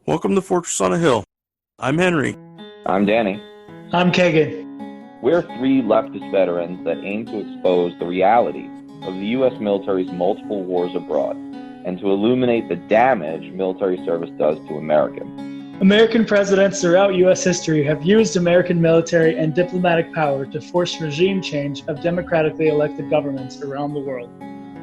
Welcome to Fortress on a Hill. I'm Henry. I'm Danny. I'm Kagan. We're three leftist veterans that aim to expose the reality of the U.S. military's multiple wars abroad and to illuminate the damage military service does to Americans. American presidents throughout U.S. history have used American military and diplomatic power to force regime change of democratically elected governments around the world.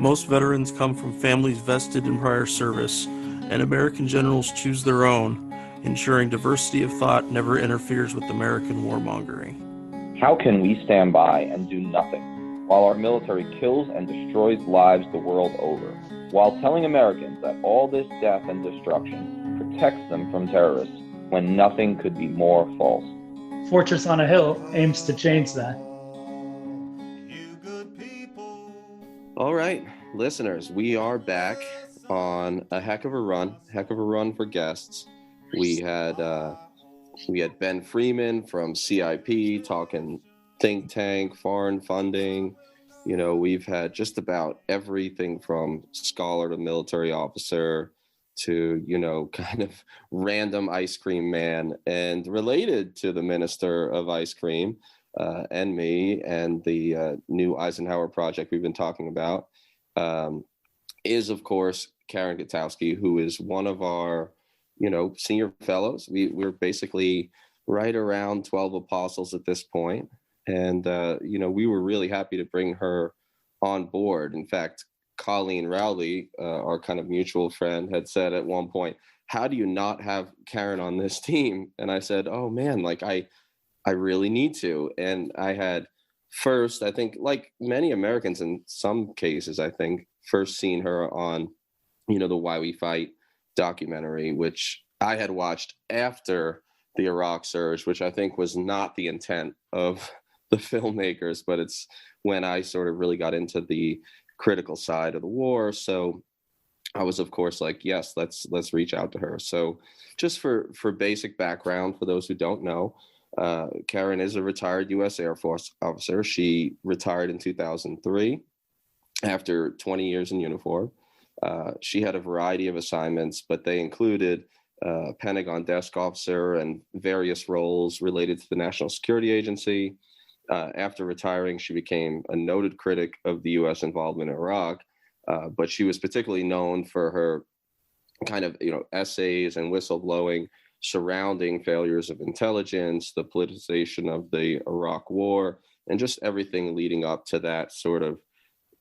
Most veterans come from families vested in prior service, and American generals choose their own, ensuring diversity of thought never interferes with American warmongering. How can we stand by and do nothing while our military kills and destroys lives the world over, while telling Americans that all this death and destruction protects them from terrorists when nothing could be more false? Fortress on a Hill aims to change that. All right, listeners, we are back on a heck of a run for guests. We had Ben Freeman from CIP talking think tank, foreign funding. You know, we've had just about everything from scholar to military officer to, you know, kind of random ice cream man, and related to the minister of ice cream and me and the new Eisenhower project we've been talking about is, of course, Kwiatkowski, who is one of our, you know, senior fellows. We're basically right around 12 apostles at this point. And, you know, we were really happy to bring her on board. In fact, Colleen Rowley, our kind of mutual friend, had said at one point, how do you not have Karen on this team? And I said, oh man, like I really need to. And I had first, I think, like many Americans in some cases, I think, first seen her on, you know, the Why We Fight documentary, which I had watched after the Iraq surge, which I think was not the intent of the filmmakers, but it's when I sort of really got into the critical side of the war. So I was, of course, like, yes, let's reach out to her. So just for basic background, for those who don't know, Karen is a retired U.S. Air Force officer. She retired in 2003 after 20 years in uniform. She had a variety of assignments, but they included Pentagon desk officer and various roles related to the National Security Agency. After retiring, she became a noted critic of the U.S. involvement in Iraq, but she was particularly known for her kind of, you know, essays and whistleblowing surrounding failures of intelligence, the politicization of the Iraq war, and just everything leading up to that sort of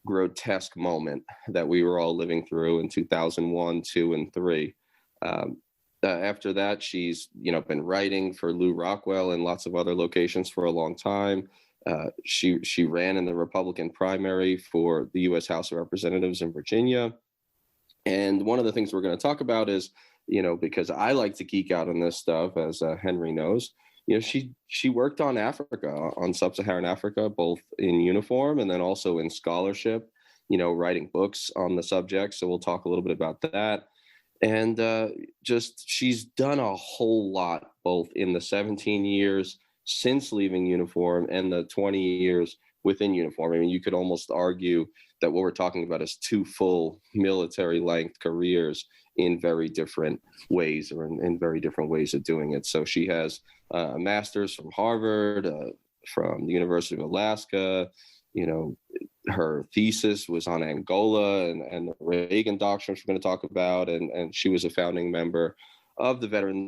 grotesque moment that we were all living through in 2001, 2, and 3. After that, she's, you know, been writing for Lou Rockwell and lots of other locations for a long time. She ran in the Republican primary for the U.S. House of Representatives in Virginia. And one of the things we're going to talk about is, you know, because I like to geek out on this stuff, as Henry knows, you know, she worked on Africa, on sub-Saharan Africa, both in uniform and then also in scholarship, you know, writing books on the subject. So we'll talk a little bit about that. And just she's done a whole lot, both in the 17 years since leaving uniform and the 20 years within uniform. I mean, you could almost argue that what we're talking about is two full military length careers in very different ways, or in very different ways of doing it. So she has a master's from Harvard, from the University of Alaska. You know, her thesis was on Angola and the Reagan doctrine, which we're going to talk about. And she was a founding member of the Veteran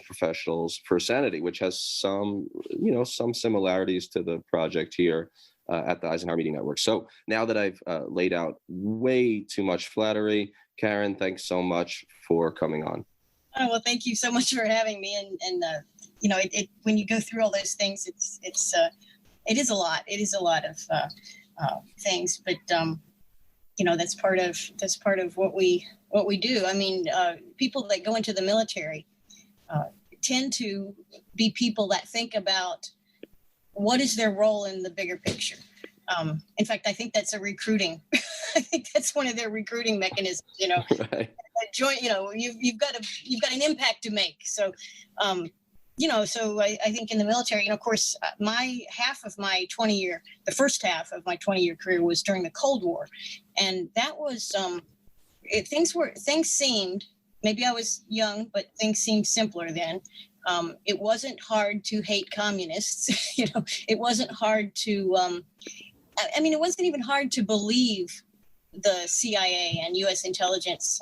Professionals for Sanity, which has some similarities to the project here at the Eisenhower Media Network. So now that I've laid out way too much flattery, Karen, thanks so much for coming on. Oh, well, thank you so much for having me. And you know, it when you go through all those things, it is a lot. It is a lot of things, but you know, that's part of what we do. I mean, people that go into the military tend to be people that think about what is their role in the bigger picture. In fact, I think that's a recruiting. I think that's one of their recruiting mechanisms. You know, right. Joint. You know, you've got an impact to make. So. You know, so I think in the military, you know, of course, the first half of my 20-year career was during the Cold War. And that was, things seemed maybe I was young, but things seemed simpler then. It wasn't hard to hate communists. It wasn't hard to, it wasn't even hard to believe the CIA and U.S. intelligence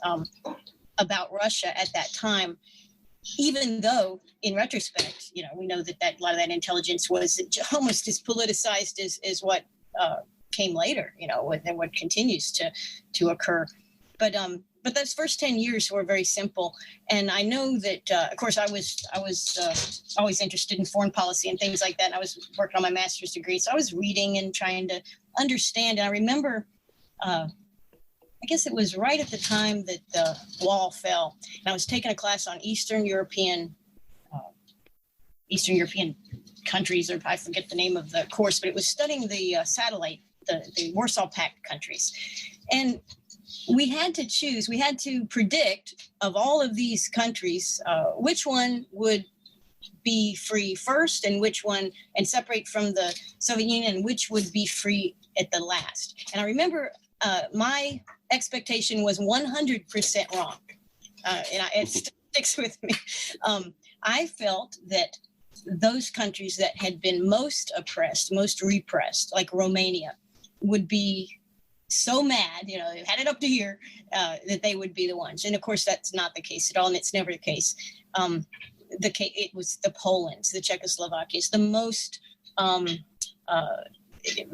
about Russia at that time, even though in retrospect, we know that a lot of that intelligence was almost as politicized as what came later, and what continues to occur. But those first 10 years were very simple. And I know that, of course, I was always interested in foreign policy and things like that. And I was working on my master's degree. So I was reading and trying to understand. And I remember, I guess it was right at the time that the wall fell. And I was taking a class on Eastern European countries, or I forget the name of the course, but it was studying the satellite, the Warsaw Pact countries. And we had to predict of all of these countries, which one would be free first and which one, and separate from the Soviet Union, and which would be free at the last. And I remember my expectation was 100% wrong. It sticks with me. I felt that those countries that had been most oppressed, most repressed, like Romania, would be so mad, they had it up to here, that they would be the ones. And of course, that's not the case at all, and it's never the case. It was the Polands, the Czechoslovakias, the most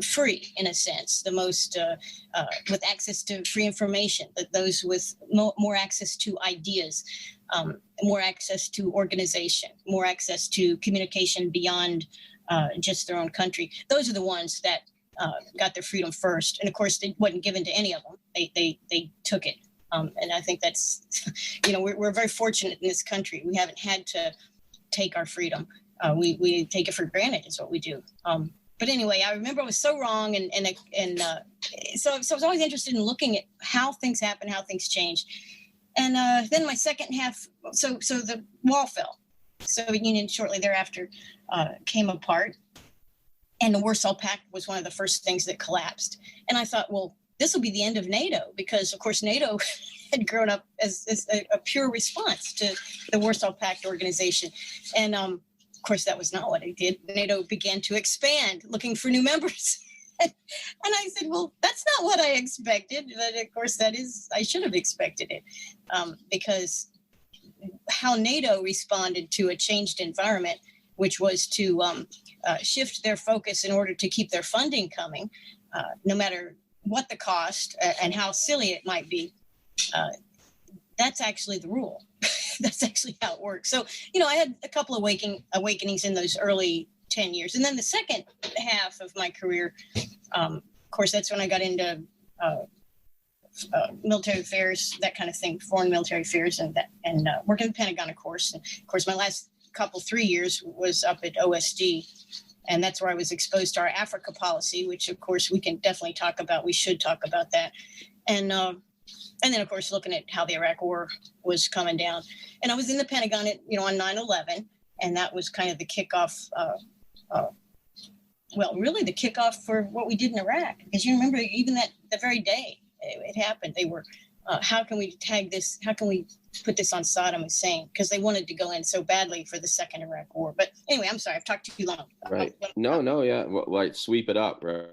free, in a sense, the most with access to free information, that those with more access to ideas, more access to organization, more access to communication beyond just their own country. Those are the ones that got their freedom first. And of course, it wasn't given to any of them. They took it. And I think that's, we're very fortunate in this country. We haven't had to take our freedom. We take it for granted is what we do. But anyway, I remember I was so wrong. So I was always interested in looking at how things happen, how things change. And then my second half, so the wall fell. Soviet Union shortly thereafter came apart. And the Warsaw Pact was one of the first things that collapsed. And I thought, well, this will be the end of NATO, because, of course, NATO had grown up as a pure response to the Warsaw Pact organization. And, of course, that was not what it did. NATO began to expand, looking for new members. And I said, well, that's not what I expected. But, of course, I should have expected it, because how NATO responded to a changed environment, which was to shift their focus in order to keep their funding coming, no matter what the cost and how silly it might be. That's actually the rule. That's actually how it works. So, I had a couple of awakenings in those early 10 years. And then the second half of my career, of course, that's when I got into military affairs, that kind of thing, foreign military affairs, and working in the Pentagon, of course. And of course, my last 3 years was up at OSD, and that's where I was exposed to our Africa policy, which of course we can definitely talk about. We should talk about that. And then of course looking at how the Iraq War was coming down. And I was in the Pentagon on 9/11, and that was kind of the kickoff, really the kickoff for what we did in Iraq. Because you remember, even the very day it happened, they were, how can we tag this? How can we put this on Saddam Hussein? Because they wanted to go in so badly for the second Iraq War. But anyway, I'm sorry, I've talked too long. Right. No, yeah. Like sweep it up, right?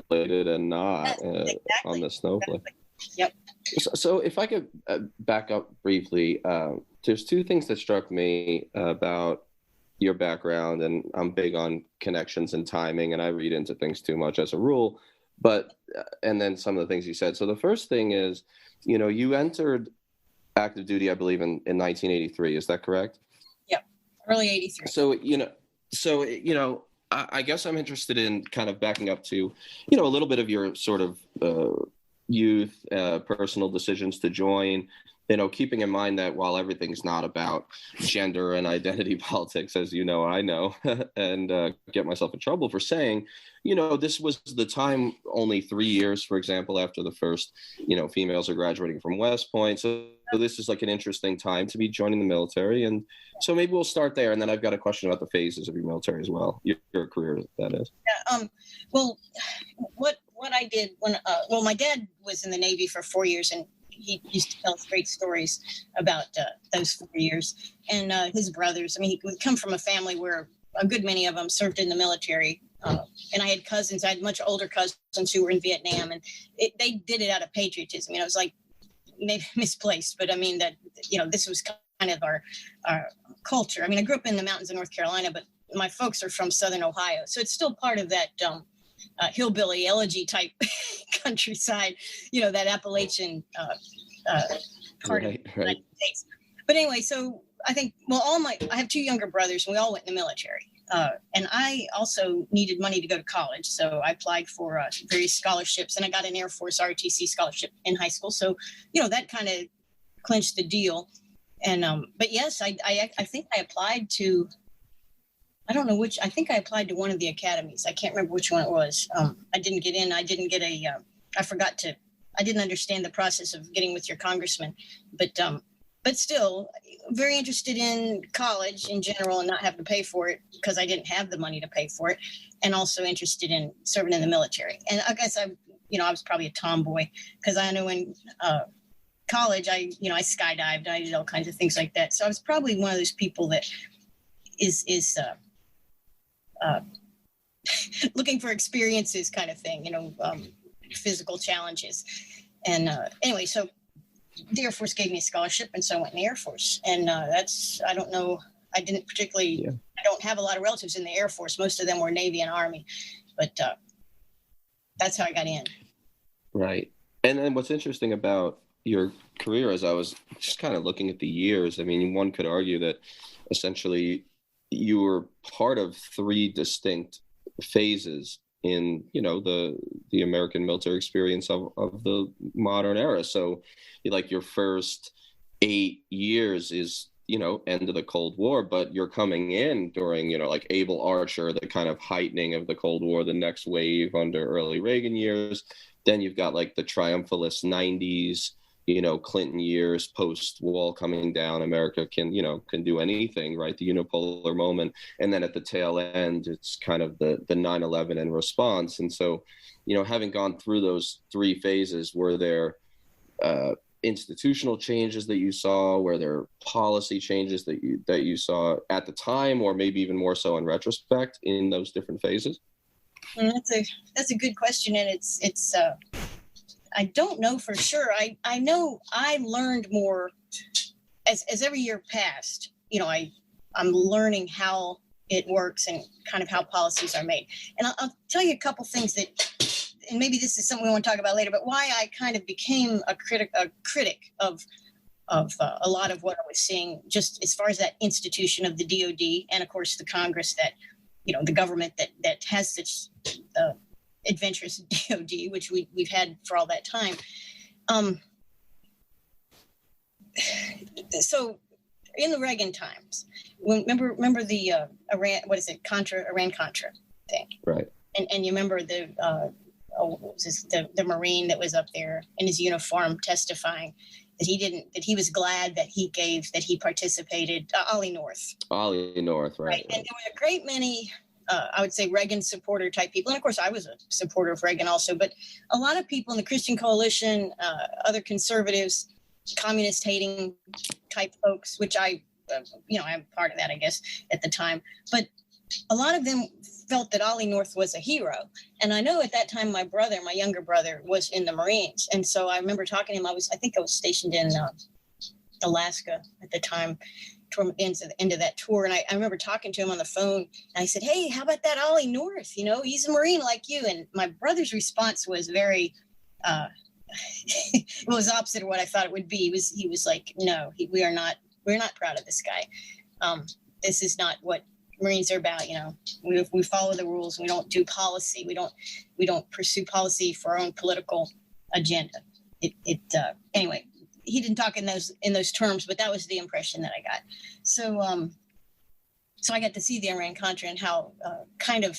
Related and not exactly. On the snowflake. Exactly. Yep. So if I could back up briefly, there's two things that struck me about your background, and I'm big on connections and timing, and I read into things too much as a rule. But and then some of the things you said. So the first thing is, you entered active duty, I believe, in 1983. Is that correct? Yep, early 83. So I guess I'm interested in kind of backing up to, a little bit of your sort of youth, personal decisions to join. Keeping in mind that while everything's not about gender and identity politics, as I know, and get myself in trouble for saying, this was the time only 3 years, for example, after the first, females are graduating from West Point. So this is like an interesting time to be joining the military. And so maybe we'll start there. And then I've got a question about the phases of your military as well, your career, that is. Yeah, well, what I did when, my dad was in the Navy for 4 years, and he used to tell us great stories about those 4 years. And his brothers, I mean, he would come from a family where a good many of them served in the military. And I had cousins, I had much older cousins who were in Vietnam, and they did it out of patriotism. You know, it was like maybe misplaced, but I mean that, you know, this was kind of our culture. I mean, I grew up in the mountains of North Carolina, but my folks are from Southern Ohio. So it's still part of that hillbilly elegy type countryside, you know, that Appalachian part of the United States. But anyway, so I think, well, I have 2 younger brothers, and we all went in the military. And I also needed money to go to college. So I applied for various scholarships, and I got an Air Force ROTC scholarship in high school. So, you know, that kind of clinched the deal. And, but yes, I think I applied to, I don't know which, I think I applied to one of the academies. I can't remember which one it was. I didn't get in. I didn't get I didn't understand the process of getting with your congressman, but still very interested in college in general and not having to pay for it because I didn't have the money to pay for it, and also interested in serving in the military. And I guess I was probably a tomboy because I know in college, I skydived, I did all kinds of things like that. So I was probably one of those people that is looking for experiences kind of thing, you know, physical challenges. And anyway, so the Air Force gave me a scholarship, and so I went in the Air Force. And I don't know, I don't have a lot of relatives in the Air Force. Most of them were Navy and Army, but that's how I got in. Right. And then what's interesting about your career, as I was just kind of looking at the years, I mean, one could argue that essentially you were part of 3 distinct phases in, you know, the American military experience of the modern era. So like your first 8 years is, you know, end of the Cold War, but you're coming in during, you know, like Able Archer, the kind of heightening of the Cold War, the next wave under early Reagan years. Then you've got like the triumphalist 90s, you know, Clinton years, post-wall coming down, America can do anything, right? The unipolar moment. And then at the tail end, it's kind of the 9/11 and response. And so, you know, having gone through those 3 phases, were there institutional changes that you saw? Were there policy changes that you saw at the time, or maybe even more so in retrospect in those different phases? That's a good question. And it's I don't know for sure. I know I learned more as every year passed. You know, I'm learning how it works and kind of how policies are made. And I'll tell you a couple things that, and maybe this is something we want to talk about later, but why I kind of became a critic of a lot of what I was seeing, just as far as that institution of the DOD, and of course the Congress, that, you know, the government that has such adventurous DOD, which we've had for all that time. So in the Reagan times, remember the Iran-Contra thing, right? And you remember the Marine that was up there in his uniform testifying that he was glad that he participated. Ollie North, right? And there were a great many. I would say Reagan supporter type people. And of course, I was a supporter of Reagan also, but a lot of people in the Christian Coalition, other conservatives, communist hating type folks, which I'm part of that, I guess, at the time. But a lot of them felt that Ollie North was a hero. And I know at that time, my younger brother was in the Marines. And so I remember talking to him. I think I was stationed in Alaska at the time, toward the end of that tour. And I remember talking to him on the phone, and I said, "Hey, how about that Ollie North? You know, he's a Marine like you." And my brother's response was very, it was opposite of what I thought it would be. He was like, "No, we're not proud of this guy. This is not what Marines are about. You know, we follow the rules. We don't do policy. We don't pursue policy for our own political agenda." Anyway. He didn't talk in those terms, but that was the impression that I got. So, so I got to see the Iran-Contra and how kind of,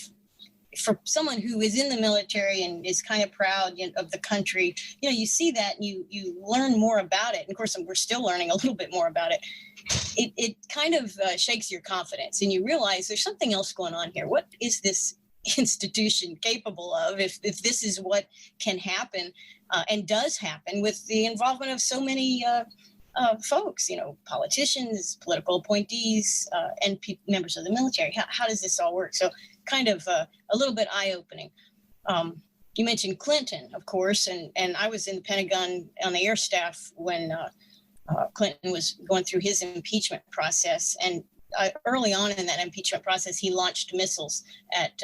for someone who is in the military and is kind of proud of the country, you know, you see that and you learn more about it. And of course, we're still learning a little bit more about it. It kind of shakes your confidence, and you realize there's something else going on here. What is this institution capable of if this is what can happen and does happen with the involvement of so many folks, politicians, political appointees, and members of the military. How does this all work? So kind of a little bit eye-opening. You mentioned Clinton, of course, and I was in the Pentagon on the air staff when Clinton was going through his impeachment process. And early on in that impeachment process, he launched missiles at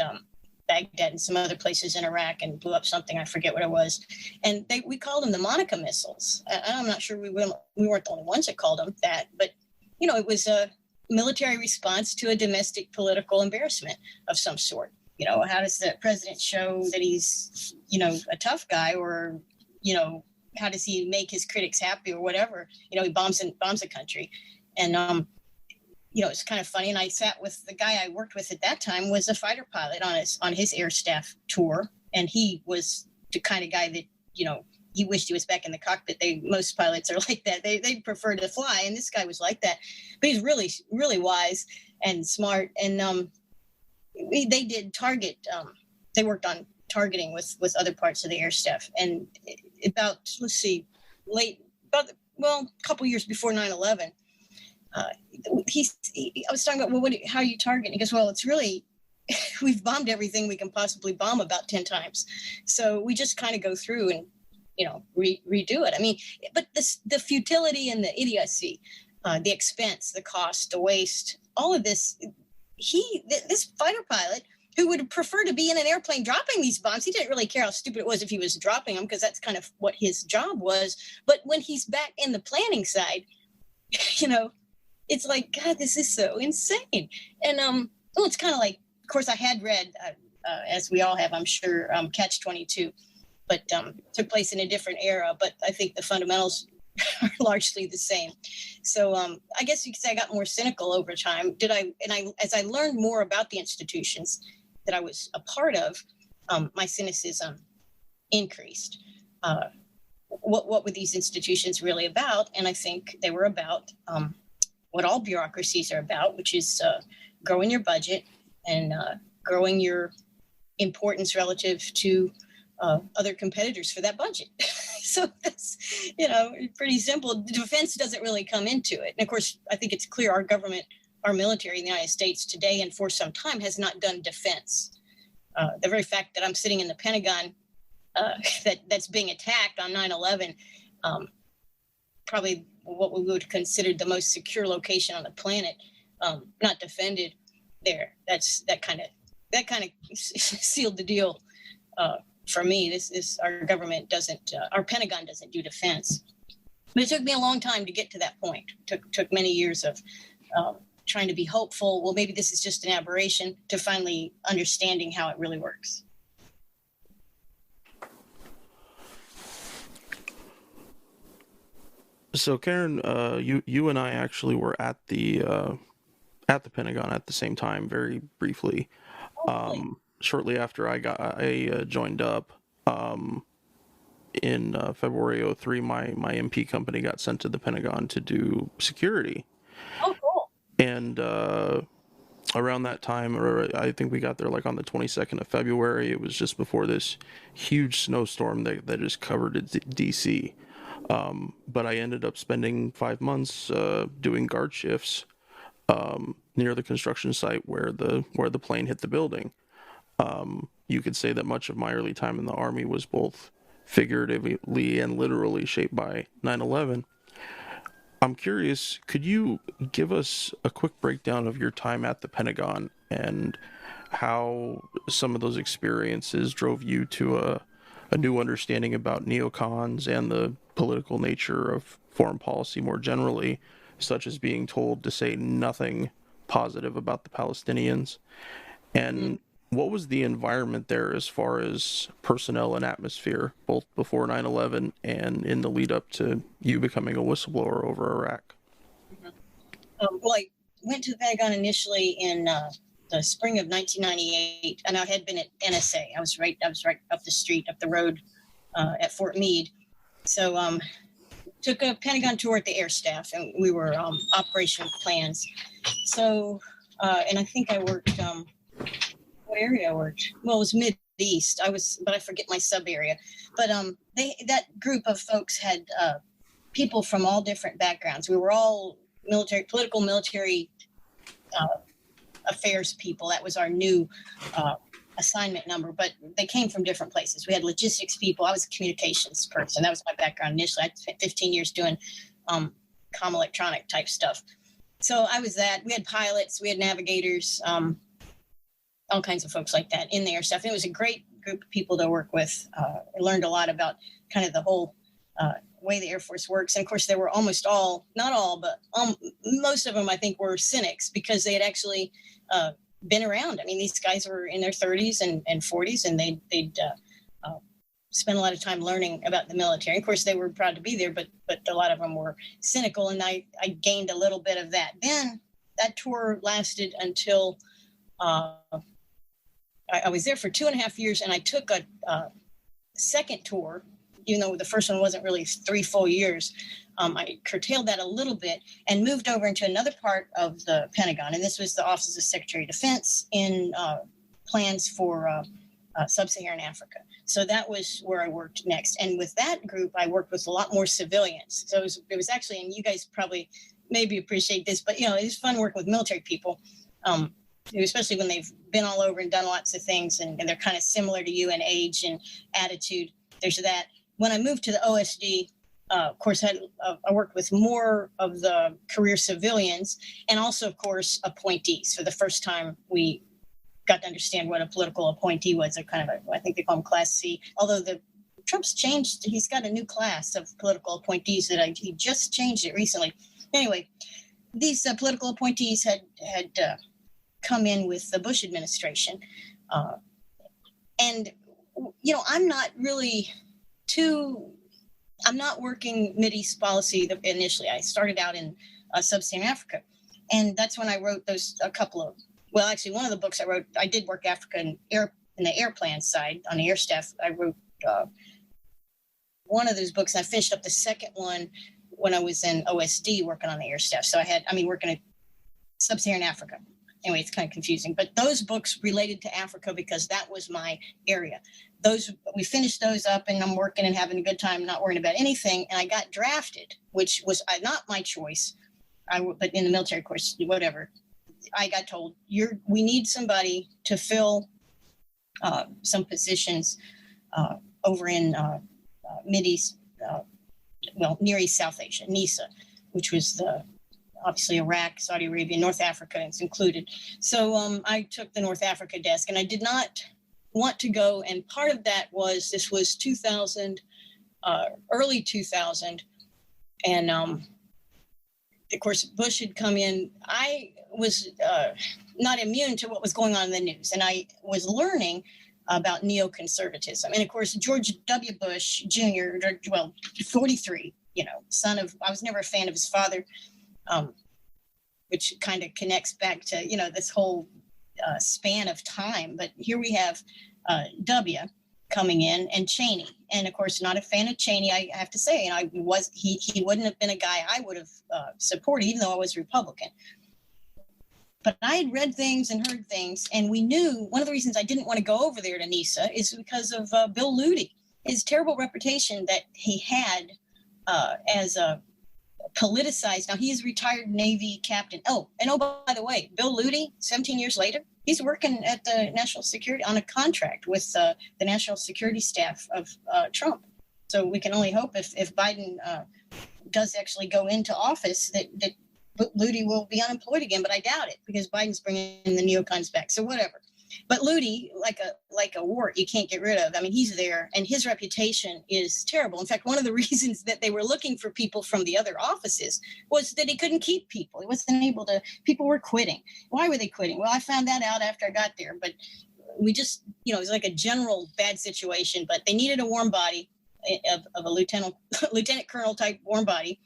Baghdad and some other places in Iraq and blew up something. I forget what it was. And we called them the Monica missiles. I'm not sure we weren't the only ones that called them that, but, it was a military response to a domestic political embarrassment of some sort. How does the president show that he's, a tough guy, or, how does he make his critics happy or whatever? He bombs a country. And, it's kind of funny. And I sat with the guy I worked with at that time was a fighter pilot on his air staff tour. And he was the kind of guy that, he wished he was back in the cockpit. Most pilots are like that. They prefer to fly. And this guy was like that, but he's really, really wise and smart. And they did target. They worked on targeting with other parts of the air staff. And about, a couple years before 9/11, I was talking about, how are you targeting? He goes, well, it's really, we've bombed everything we can possibly bomb about 10 times. So we just kind of go through and, redo it. I mean, but the futility and the idiocy, the expense, the cost, the waste, all of this, this fighter pilot who would prefer to be in an airplane dropping these bombs, he didn't really care how stupid it was if he was dropping them, because that's kind of what his job was. But when he's back in the planning side, it's like, God, this is so insane. And it's kind of like, of course, I had read, as we all have, I'm sure, Catch-22, but took place in a different era. But I think the fundamentals are largely the same. So I guess you could say I got more cynical over time. As I learned more about the institutions that I was a part of, my cynicism increased. What were these institutions really about? And I think they were about what all bureaucracies are about, which is growing your budget and growing your importance relative to other competitors for that budget. So that's, pretty simple. Defense doesn't really come into it. And of course, I think it's clear our government, our military in the United States today and for some time has not done defense. The very fact that I'm sitting in the Pentagon that's being attacked on 9/11, probably what we would consider the most secure location on the planet, not defended there. That kind of sealed the deal for me. This our government doesn't, our Pentagon doesn't do defense. But it took me a long time to get to that point. Took many years of trying to be hopeful. Well, maybe this is just an aberration, to finally understanding how it really works. So, Karen, you and I actually were at the Pentagon at the same time, very briefly. Shortly after I joined up, in February '03, my MP company got sent to the Pentagon to do security. Oh, cool. And around that time, or I think we got there like on the 22nd of February, it was just before this huge snowstorm that just covered DC. But I ended up spending 5 months doing guard shifts near the construction site where the plane hit the building. You could say that much of my early time in the Army was both figuratively and literally shaped by 9/11. I'm curious, could you give us a quick breakdown of your time at the Pentagon and how some of those experiences drove you to a new understanding about neocons and the political nature of foreign policy more generally, such as being told to say nothing positive about the Palestinians? And what was the environment there as far as personnel and atmosphere, both before 9/11 and in the lead up to you becoming a whistleblower over Iraq? Well, I went to the Pentagon initially in the spring of 1998, and I had been at NSA. I was right up the street, up the road at Fort Meade. So took a Pentagon tour at the air staff, and we were operational plans. So, and I think I worked, what area I worked. Well, it was Mid-East. But I forget my sub area. But that group of folks had people from all different backgrounds. We were all political military affairs people. That was our new assignment number, but they came from different places. We had logistics people. I was a communications person. That was my background initially. I spent 15 years doing comm electronic type stuff. So I was that. We had pilots, we had navigators, all kinds of folks like that in the air stuff. It was a great group of people to work with. I learned a lot about kind of the whole way the Air Force works. And of course, they were almost all, not all, but most of them, I think, were cynics because they had actually been around. I mean, these guys were in their 30s and 40s, and they'd spent a lot of time learning about the military. Of course, they were proud to be there, but a lot of them were cynical, and I gained a little bit of that. Then that tour lasted until I was there for 2.5 years, and I took a second tour, even though the first one wasn't really 3 full years. I curtailed that a little bit and moved over into another part of the Pentagon. And this was the Office of Secretary of Defense in plans for sub-Saharan Africa. So that was where I worked next. And with that group, I worked with a lot more civilians. So it was actually, and you guys probably maybe appreciate this, but it was fun working with military people, especially when they've been all over and done lots of things, and they're kind of similar to you in age and attitude. There's that. When I moved to the OSD, of course, I worked with more of the career civilians and also, of course, appointees. For the first time, we got to understand what a political appointee was. I think they call them Class C. Although Trump's changed, he's got a new class of political appointees he just changed it recently. Anyway, these political appointees had come in with the Bush administration. And, I'm not really I'm not working Mideast policy initially. I started out in sub-Saharan Africa. And that's when I wrote one of the books I wrote, I did work Africa in the air plan side on the air staff. I wrote one of those books, and I finished up the second one when I was in OSD working on the air staff. So working at sub-Saharan Africa. Anyway, it's kind of confusing, but those books related to Africa because that was my area. We finished those up, and I'm working and having a good time, not worrying about anything. And I got drafted, which was not my choice. But in the military course, whatever, I got told we need somebody to fill some positions over in Mideast, Near East South Asia, NISA, which was obviously Iraq, Saudi Arabia, North Africa is included. So I took the North Africa desk, and I did not want to go. And part of that was, this was 2000, early 2000. And of course, Bush had come in. I was not immune to what was going on in the news. And I was learning about neoconservatism. And of course, George W. Bush Jr., 43, I was never a fan of his father. Which kind of connects back to, this whole span of time. But here we have W coming in, and Cheney. And of course, not a fan of Cheney, I have to say. And he wouldn't have been a guy I would have supported, even though I was Republican. But I had read things and heard things, and we knew one of the reasons I didn't want to go over there to NISA is because of Bill Luty, his terrible reputation that he had as a politicized. Now, he is a retired Navy captain. By the way, Bill Luty, 17 years later, he's working at the National Security on a contract with the National Security staff of Trump. So we can only hope if Biden does actually go into office that Luty will be unemployed again, but I doubt it because Biden's bringing the neocons back. So whatever. But Luty, like a wart, you can't get rid of. I mean, he's there, and his reputation is terrible. In fact, one of the reasons that they were looking for people from the other offices was that he couldn't keep people. He wasn't able to. People were quitting. Why were they quitting? Well, I found that out after I got there. But we just, it was like a general bad situation. But they needed a warm body of a lieutenant colonel type warm body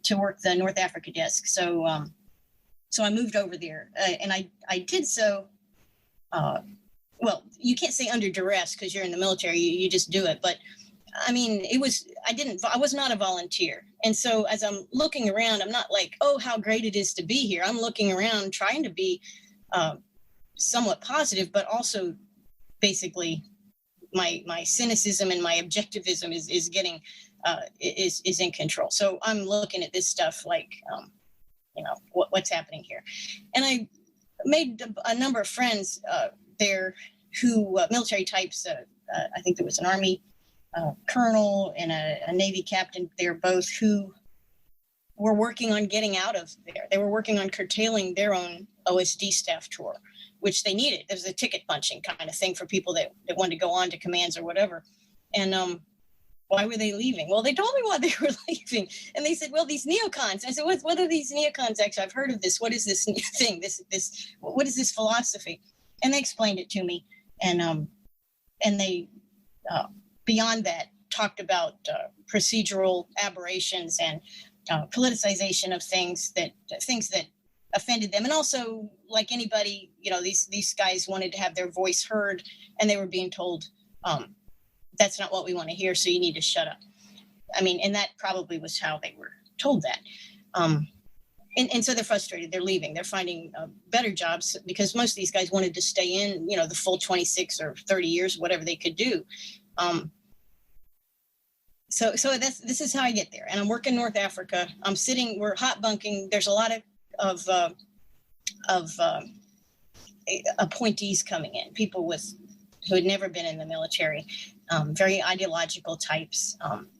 to work the North Africa desk. So I moved over there, and I did so. You can't say under duress because you're in the military, you just do it. But I mean, I was not a volunteer. And so as I'm looking around, I'm not like, oh, how great it is to be here. I'm looking around trying to be somewhat positive, but also basically my cynicism and my objectivism is getting is in control. So I'm looking at this stuff like, what's happening here. And I made a number of friends there who military types. I think there was an Army colonel and a Navy captain there, both who were working on getting out of there. They were working on curtailing their own OSD staff tour, which they needed. It was a ticket punching kind of thing for people that wanted to go on to commands or whatever. And why were they leaving? Well, they told me why they were leaving. And they said, well, these neocons. I said, what are these neocons? Actually, I've heard of this. What is this thing? What is this philosophy? And they explained it to me. And they, beyond that, talked about procedural aberrations and politicization of things that offended them. And also, like anybody, these guys wanted to have their voice heard, and they were being told, that's not what we want to hear, so you need to shut up. I mean, and that probably was how they were told that. And so they're frustrated. They're leaving. They're finding better jobs because most of these guys wanted to stay in, the full 26 or 30 years, whatever they could do. So this is how I get there. And I'm working North Africa. We're hot bunking. There's a lot of appointees coming in, people who had never been in the military, very ideological types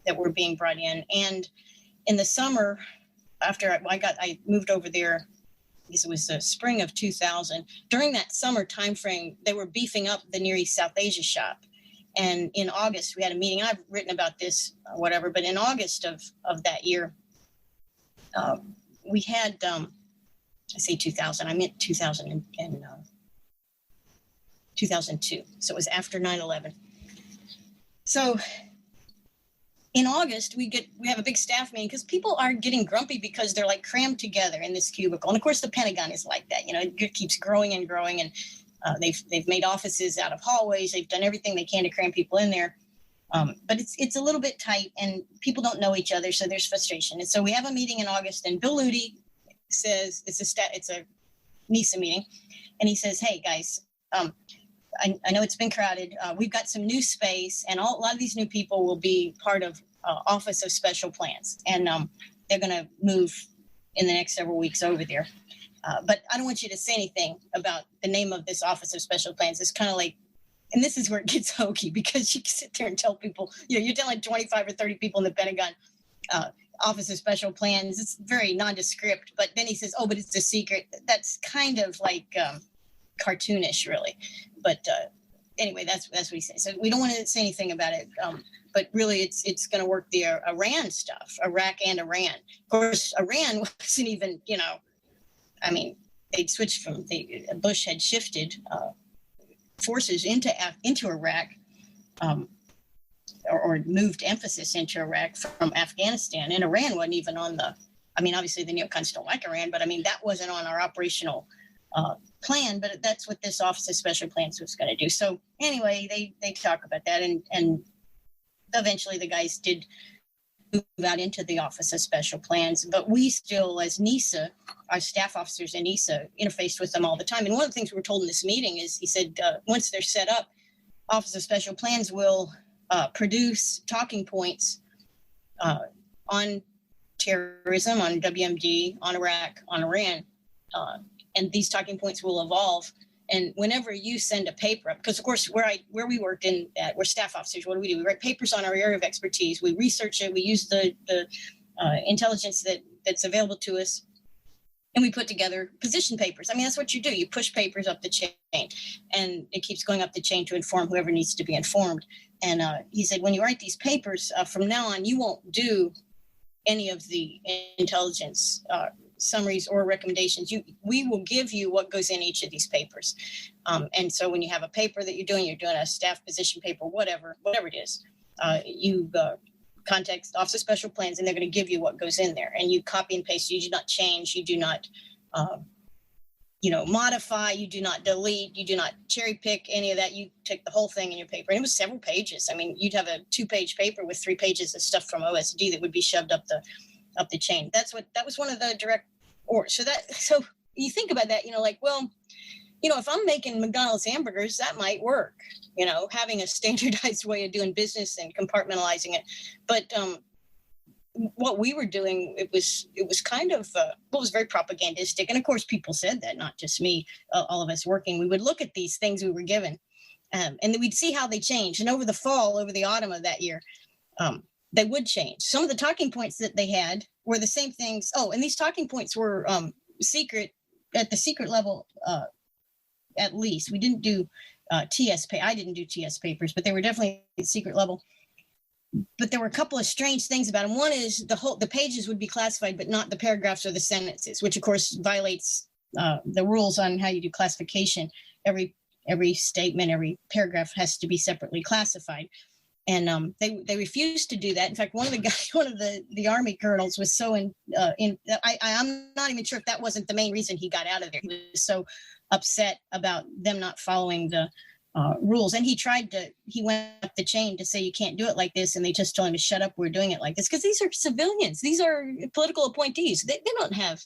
that were being brought in. And in the summer, after I moved over there, it was the spring of 2000. During that summer timeframe, they were beefing up the Near East South Asia shop. And in August, we had a meeting. I've written about this, whatever, but in August of that year, we had, I say 2000, I meant 2002. So it was after 9/11. So in August, we have a big staff meeting because people are getting grumpy because they're like crammed together in this cubicle. And of course, the Pentagon is like that. It keeps growing and growing. And they've made offices out of hallways. They've done everything they can to cram people in there. But it's a little bit tight and people don't know each other. So there's frustration. And so we have a meeting in August and Bill Ludi says, it's a NISA meeting. And he says, hey guys, I know it's been crowded. We've got some new space and a lot of these new people will be part of Office of Special Plans. And they're going to move in the next several weeks over there. But I don't want you to say anything about the name of this Office of Special Plans. It's kind of like, and this is where it gets hokey because you can sit there and tell people, you're telling 25 or 30 people in the Pentagon Office of Special Plans. It's very nondescript. But then he says, oh, but it's a secret. That's kind of like cartoonish, really. But anyway, that's what he says. So we don't want to say anything about it. But really, it's going to work the Iran stuff, Iraq and Iran. Of course, Iran wasn't even, they'd switched from Bush had shifted forces into Iraq, or moved emphasis into Iraq from Afghanistan, and Iran wasn't even on the. Obviously the neocons don't like Iran, but that wasn't on our operational plan. But that's what this Office of Special Plans was going to do. So anyway, they talk about that, and eventually the guys did move out into the Office of Special Plans, but we still, as NISA, our staff officers in NISA, interfaced with them all the time. And one of the things we were told in this meeting is, he said, once they're set up, Office of Special Plans will produce talking points on terrorism, on WMD, on Iraq, on Iran, and these talking points will evolve. And whenever you send a paper up, because of course where we worked we're staff officers, what do? We write papers on our area of expertise. We research it. We use the intelligence that's available to us, and we put together position papers. That's what you do. You push papers up the chain, and it keeps going up the chain to inform whoever needs to be informed. And he said, when you write these papers, from now on, you won't do any of the intelligence summaries or recommendations. We will give you what goes in each of these papers. And so when you have a paper that you're doing a staff position paper, whatever it is, you contact Office of Special Plans and they're going to give you what goes in there. And you copy and paste. You do not change. You do not, modify. You do not delete. You do not cherry pick any of that. You take the whole thing in your paper. And it was several pages. You'd have a 2-page paper with 3 pages of stuff from OSD that would be shoved up the chain. That was one of the direct orders. So you think about that, if I'm making McDonald's hamburgers, that might work, having a standardized way of doing business and compartmentalizing it. But what we were doing, it was kind of, was very propagandistic. And of course, people said that, not just me, all of us working. We would look at these things we were given, and then we'd see how they changed. And over the autumn of that year, they would change. Some of the talking points that they had were the same things. Oh, and these talking points were secret, at the secret level, at least. We didn't do TS pay. I didn't do TS papers, but they were definitely at secret level. But there were a couple of strange things about them. One is the pages would be classified, but not the paragraphs or the sentences, which of course violates the rules on how you do classification. Every statement, every paragraph has to be separately classified. And they refused to do that. In fact, one of the Army colonels was so I'm not even sure if that wasn't the main reason he got out of there. He was so upset about them not following the rules. And he went up the chain to say, you can't do it like this. And they just told him to shut up. We're doing it like this. Because these are civilians. These are political appointees. They don't have,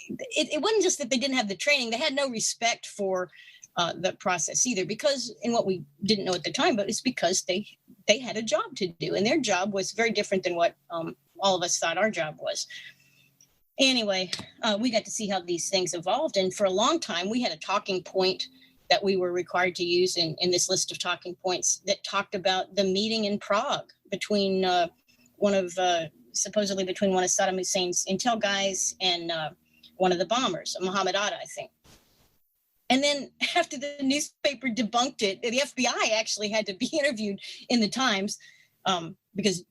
it wasn't just that they didn't have the training. They had no respect for the process either, because, and what we didn't know at the time, but it's because they had a job to do, and their job was very different than what all of us thought our job was. Anyway, we got to see how these things evolved, and for a long time we had a talking point that we were required to use in this list of talking points that talked about the meeting in Prague between supposedly between one of Saddam Hussein's intel guys and one of the bombers, Mohammed Atta, I think. And then after the newspaper debunked it, the FBI actually had to be interviewed in the Times, because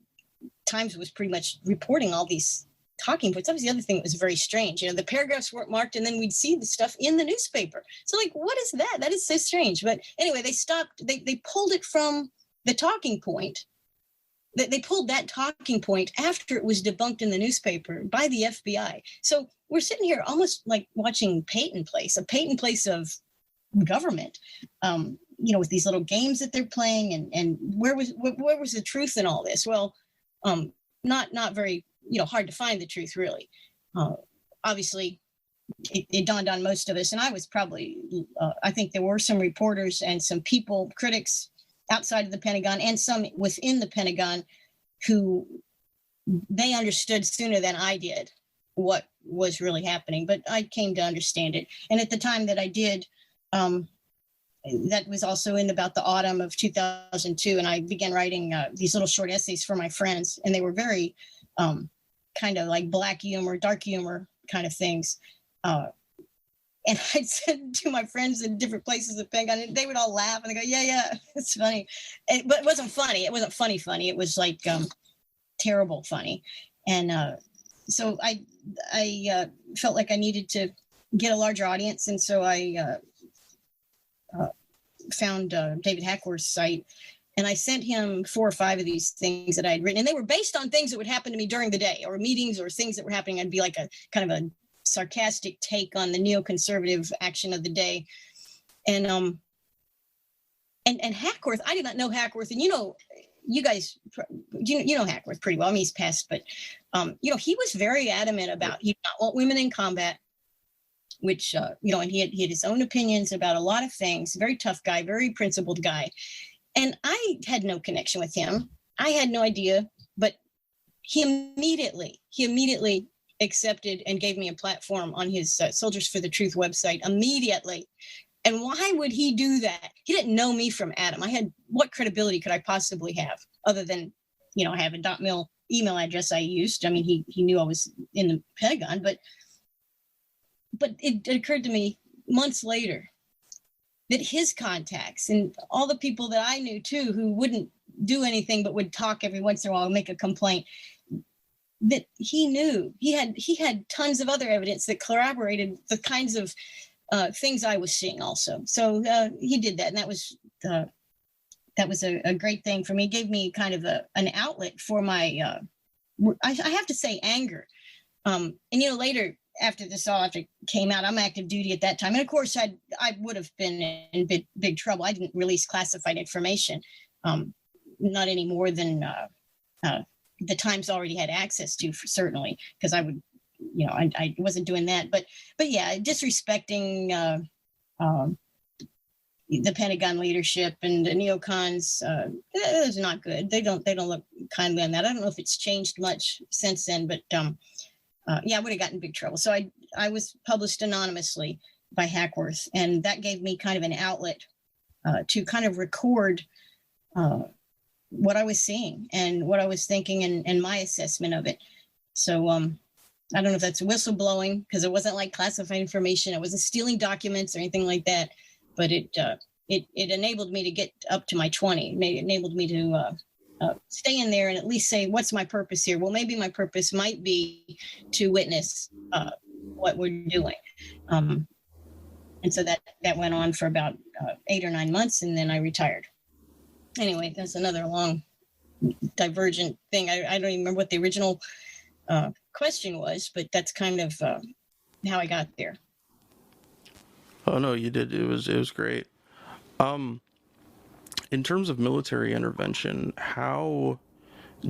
Times was pretty much reporting all these talking points. That was the other thing that was very strange. The paragraphs weren't marked, and then we'd see the stuff in the newspaper. So like, what is that? That is so strange. But anyway, they stopped. They pulled it from the talking point. They pulled that talking point after it was debunked in the newspaper by the FBI. So we're sitting here almost like watching Peyton Place, a Peyton Place of government, with these little games that they're playing, and where was the truth in all this? Well, not very, hard to find the truth, really. Obviously, it dawned on most of us, and I was probably, I think there were some reporters and some people, critics outside of the Pentagon and some within the Pentagon who they understood sooner than I did what was really happening, but I came to understand it. And at the time that I did, that was also in about the autumn of 2002, and I began writing these little short essays for my friends, and they were very kind of like black humor, dark humor kind of things. And I'd send to my friends in different places at Pentagon, and they would all laugh and they go, yeah, it's funny. But it wasn't funny. It wasn't funny. It was like terrible funny. And so I felt like I needed to get a larger audience. And so I found David Hackworth's site, and I sent him 4 or 5 of these things that I had written. And they were based on things that would happen to me during the day, or meetings or things that were happening. I'd be like a kind of a sarcastic take on the neoconservative action of the day. And Hackworth, I did not know Hackworth, and you guys, you know Hackworth pretty well. I mean, he's passed, but he was very adamant about he did not want women in combat, which and he had his own opinions about a lot of things. Very tough guy, very principled guy, and I had no connection with him. I had no idea, but he immediately accepted and gave me a platform on his Soldiers for the Truth website immediately. And why would he do that? He didn't know me from Adam. What credibility could I possibly have other than, I have a .mil email address I used. I mean, he knew I was in the Pentagon, but it occurred to me months later that his contacts and all the people that I knew too, who wouldn't do anything but would talk every once in a while and make a complaint, that he knew he had tons of other evidence that corroborated the kinds of things I was seeing also. So he did that, and that was a great thing for me. It gave me kind of an outlet for my I have to say anger. And later after it came out, I'm active duty at that time, and of course I would have been in big trouble. I didn't release classified information, not any more than the Times already had access to, certainly, because I would, I wasn't doing that. But yeah, disrespecting the Pentagon leadership and the neocons. It was not good. They don't look kindly on that. I don't know if it's changed much since then, but yeah, I would have gotten in big trouble. So I was published anonymously by Hackworth, and that gave me kind of an outlet to kind of record what I was seeing and what I was thinking and my assessment of it. So I don't know if that's whistleblowing, because it wasn't like classified information. It wasn't stealing documents or anything like that. But it enabled me to get up to my 20. It enabled me to stay in there and at least say, what's my purpose here? Well, maybe my purpose might be to witness what we're doing. And so that went on for about 8 or 9 months, and then I retired. Anyway, that's another long divergent thing. I don't even remember what the original question was, but that's kind of how I got there. Oh no, you did. It was great. In terms of military intervention, how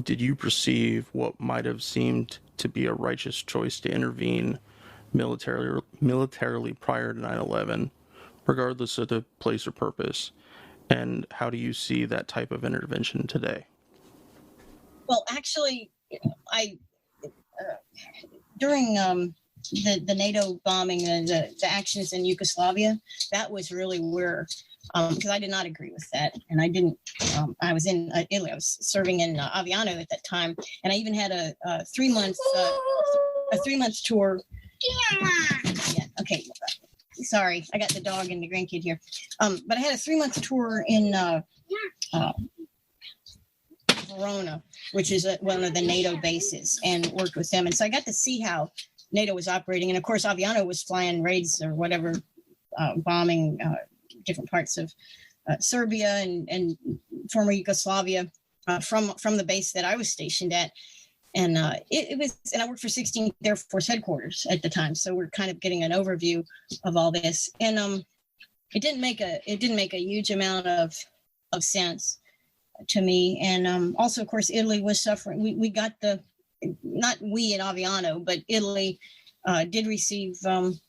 did you perceive what might have seemed to be a righteous choice to intervene militarily prior to 9/11, regardless of the place or purpose? And how do you see that type of intervention today? Well, actually, during the NATO bombing and the actions in Yugoslavia, that was really where, because I did not agree with that, and I didn't. I was in Italy. I was serving in Aviano at that time, and I even had a 3-month tour. Yeah, okay. Sorry, I got the dog and the grandkid here. But I had a 3-month tour in Verona, which is one of the NATO bases, and worked with them. And so I got to see how NATO was operating. And of course, Aviano was flying raids or whatever, bombing different parts of Serbia and former Yugoslavia from the base that I was stationed at. And it was, and I worked for 16th Air Force headquarters at the time. So we're kind of getting an overview of all this. And it didn't make a huge amount of sense to me. And also, of course, Italy was suffering. We got not we in Aviano, but Italy did receive, some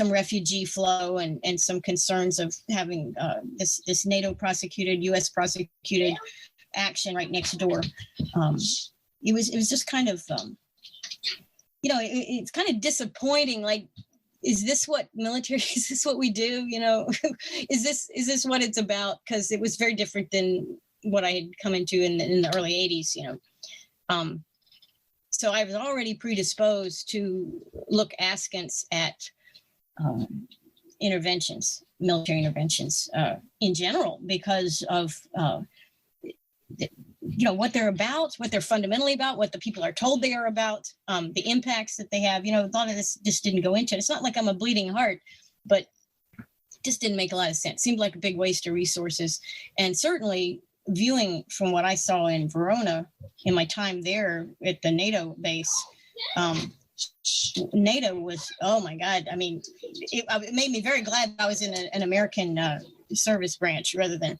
refugee flow and some concerns of having this NATO prosecuted, U.S. prosecuted action right next door. It was just kind of, it's kind of disappointing. Like, is this what military, is this what we do? Is this what it's about? Because it was very different than what I had come into in the early 80s, So I was already predisposed to look askance at interventions, military interventions in general, because of what they're about, what they're fundamentally about, what the people are told they are about, the impacts that they have. A lot of this just didn't go into it. It's not like I'm a bleeding heart, but it just didn't make a lot of sense. Seemed like a big waste of resources. And certainly viewing from what I saw in Verona in my time there at the NATO base, NATO was, oh my God. I mean, it made me very glad I was in an American service branch rather than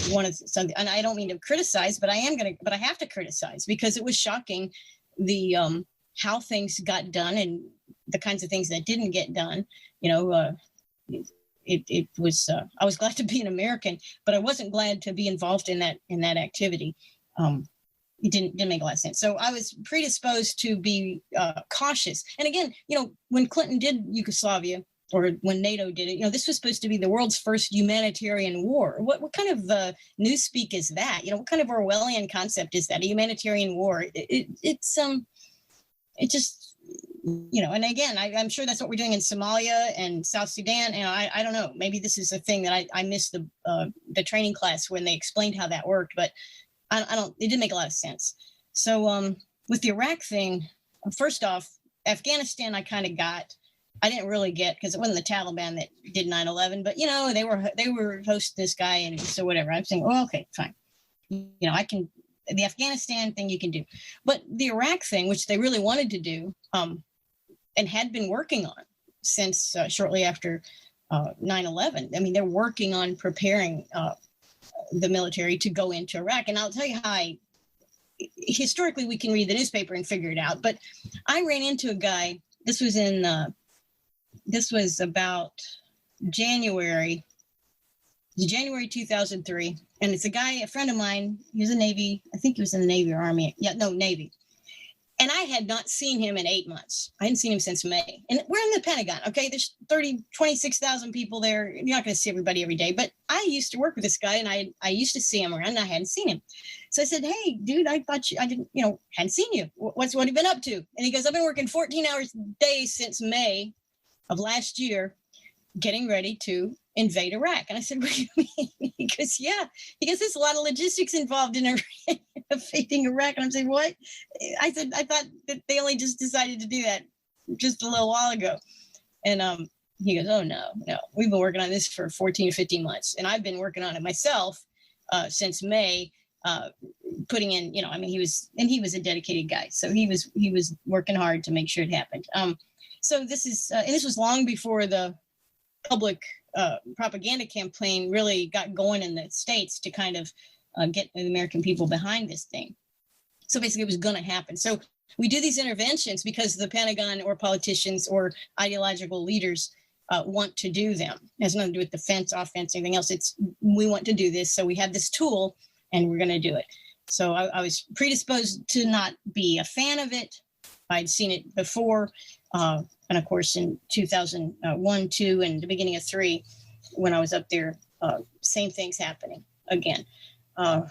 one of some. And I don't mean to criticize, but I have to criticize, because it was shocking the how things got done and the kinds of things that didn't get done. It was. I was glad to be an American, but I wasn't glad to be involved in that activity. It didn't make a lot of sense. So I was predisposed to be cautious. And again, when Clinton did Yugoslavia, or when NATO did it, this was supposed to be the world's first humanitarian war. What kind of newspeak is that? What kind of Orwellian concept is that? A humanitarian war? It just. And again, I'm sure that's what we're doing in Somalia and South Sudan. And I don't know, maybe this is a thing that I missed the training class when they explained how that worked, but it didn't make a lot of sense. So with the Iraq thing, first off, Afghanistan, I kind of I didn't really get, because it wasn't the Taliban that did 9/11, but they were hosting this guy, and so whatever. I'm saying, well, okay, fine. I can, the Afghanistan thing you can do, but the Iraq thing, which they really wanted to do, and had been working on since shortly after 9/11. I mean, they're working on preparing the military to go into Iraq. And I'll tell you how historically we can read the newspaper and figure it out. But I ran into a guy, this was about January 2003. And it's a friend of mine. He was in the Navy. I think he was in the Navy or Army. Yeah, no, Navy. And I had not seen him in 8 months. I hadn't seen him since May. And we're in the Pentagon, okay? There's 26,000 people there. You're not going to see everybody every day. But I used to work with this guy, and I used to see him around, and I hadn't seen him. So I said, hey, dude, I thought I didn't, hadn't seen you. What have you been up to? And he goes, I've been working 14 hours a day since May of last year, getting ready to invade Iraq. And I said, what do you mean? He goes, yeah. He goes, there's a lot of logistics involved in invading Iraq. And I'm saying, what? I said, I thought that they only just decided to do that just a little while ago. And he goes, oh, no. We've been working on this for 14 or 15 months. And I've been working on it myself since May, putting in, he was a dedicated guy. So he was working hard to make sure it happened. So this is, and this was long before the public propaganda campaign really got going in the States to kind of get the American people behind this thing. So basically it was going to happen. So we do these interventions because the Pentagon or politicians or ideological leaders want to do them. It has nothing to do with defense, offense, anything else. We want to do this. So we have this tool and we're going to do it. So I was predisposed to not be a fan of it. I'd seen it before. And of course, in 2001, 2, and the beginning of 3, when I was up there, same things happening again. I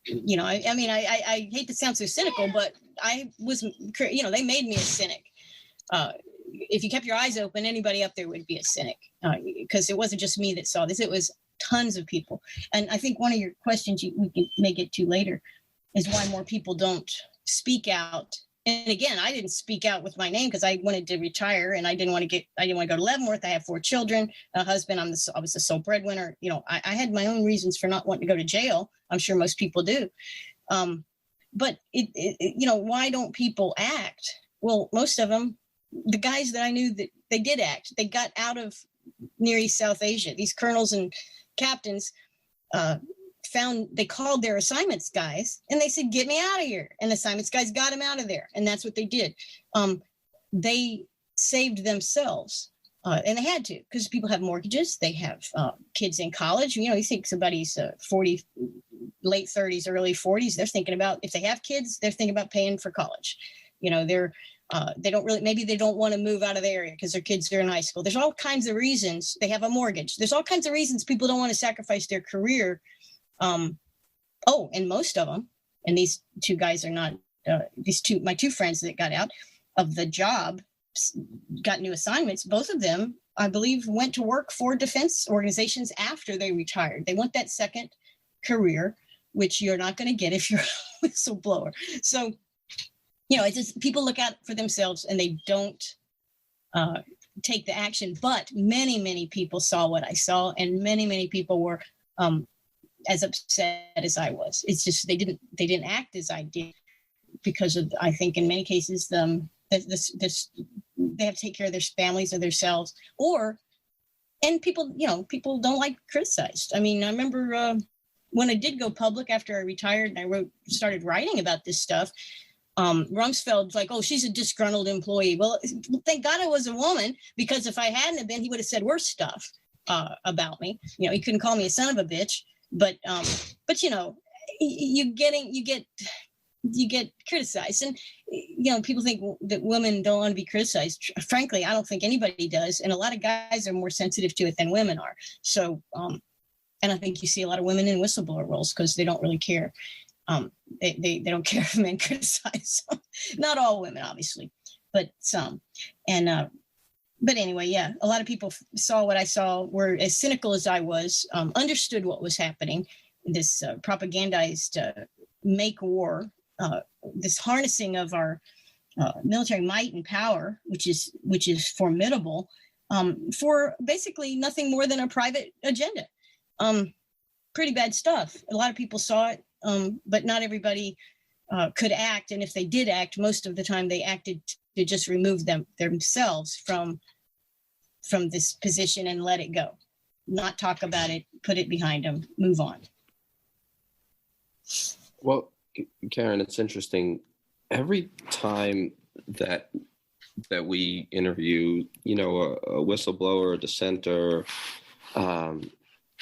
hate to sound so cynical, but I was, they made me a cynic. If you kept your eyes open, anybody up there would be a cynic, because it wasn't just me that saw this. It was tons of people. And I think one of your questions we may get to later is why more people don't speak out. And again, I didn't speak out with my name because I wanted to retire and I didn't want to go to Leavenworth. I have 4 children, a husband. I was the sole breadwinner. I had my own reasons for not wanting to go to jail. I'm sure most people do. But why don't people act? Well, most of them, the guys that I knew, that they did act. They got out of Near East South Asia. These colonels and captains they called their assignments guys and they said, get me out of here. And the assignments guys got them out of there. And that's what they did. They saved themselves. And they had to, because people have mortgages. They have kids in college. You think somebody's 40, late 30s, early 40s. They're thinking about, if they have kids, they're thinking about paying for college. They don't really, maybe they don't want to move out of the area because their kids are in high school. There's all kinds of reasons. They have a mortgage. There's all kinds of reasons people don't want to sacrifice their career. And most of them, and these 2 guys are not, my 2 friends that got out of the job, got new assignments. Both of them, I believe, went to work for defense organizations after they retired. They want that second career, which you're not going to get if you're a whistleblower. So, it's just people look out for themselves and they don't take the action. But many, many people saw what I saw, and many, many people were as upset as I was. It's just they didn't act as I did because of, I think in many cases, they have to take care of their families or themselves, and people don't like criticized. I mean, I remember when I did go public after I retired and I started writing about this stuff. Rumsfeld's like, oh, she's a disgruntled employee. Well, thank God I was a woman, because if I hadn't have been, he would have said worse stuff about me. He couldn't call me a son of a bitch. But you get criticized, and people think that women don't want to be criticized. Frankly, I don't think anybody does, and a lot of guys are more sensitive to it than women are. So, and I think you see a lot of women in whistleblower roles because they don't really care. They don't care if men criticize. Not all women, obviously, but some. And but anyway, yeah, a lot of people saw what I saw, were as cynical as I was, understood what was happening, this propagandized make war, this harnessing of our military might and power, which is formidable, for basically nothing more than a private agenda. Pretty bad stuff. A lot of people saw it, but not everybody could act. And if they did act, most of the time they acted to just remove themselves from this position and let it go, not talk about it, put it behind them, move on. Well, Karen, it's interesting. Every time that that we interview, a whistleblower, a dissenter.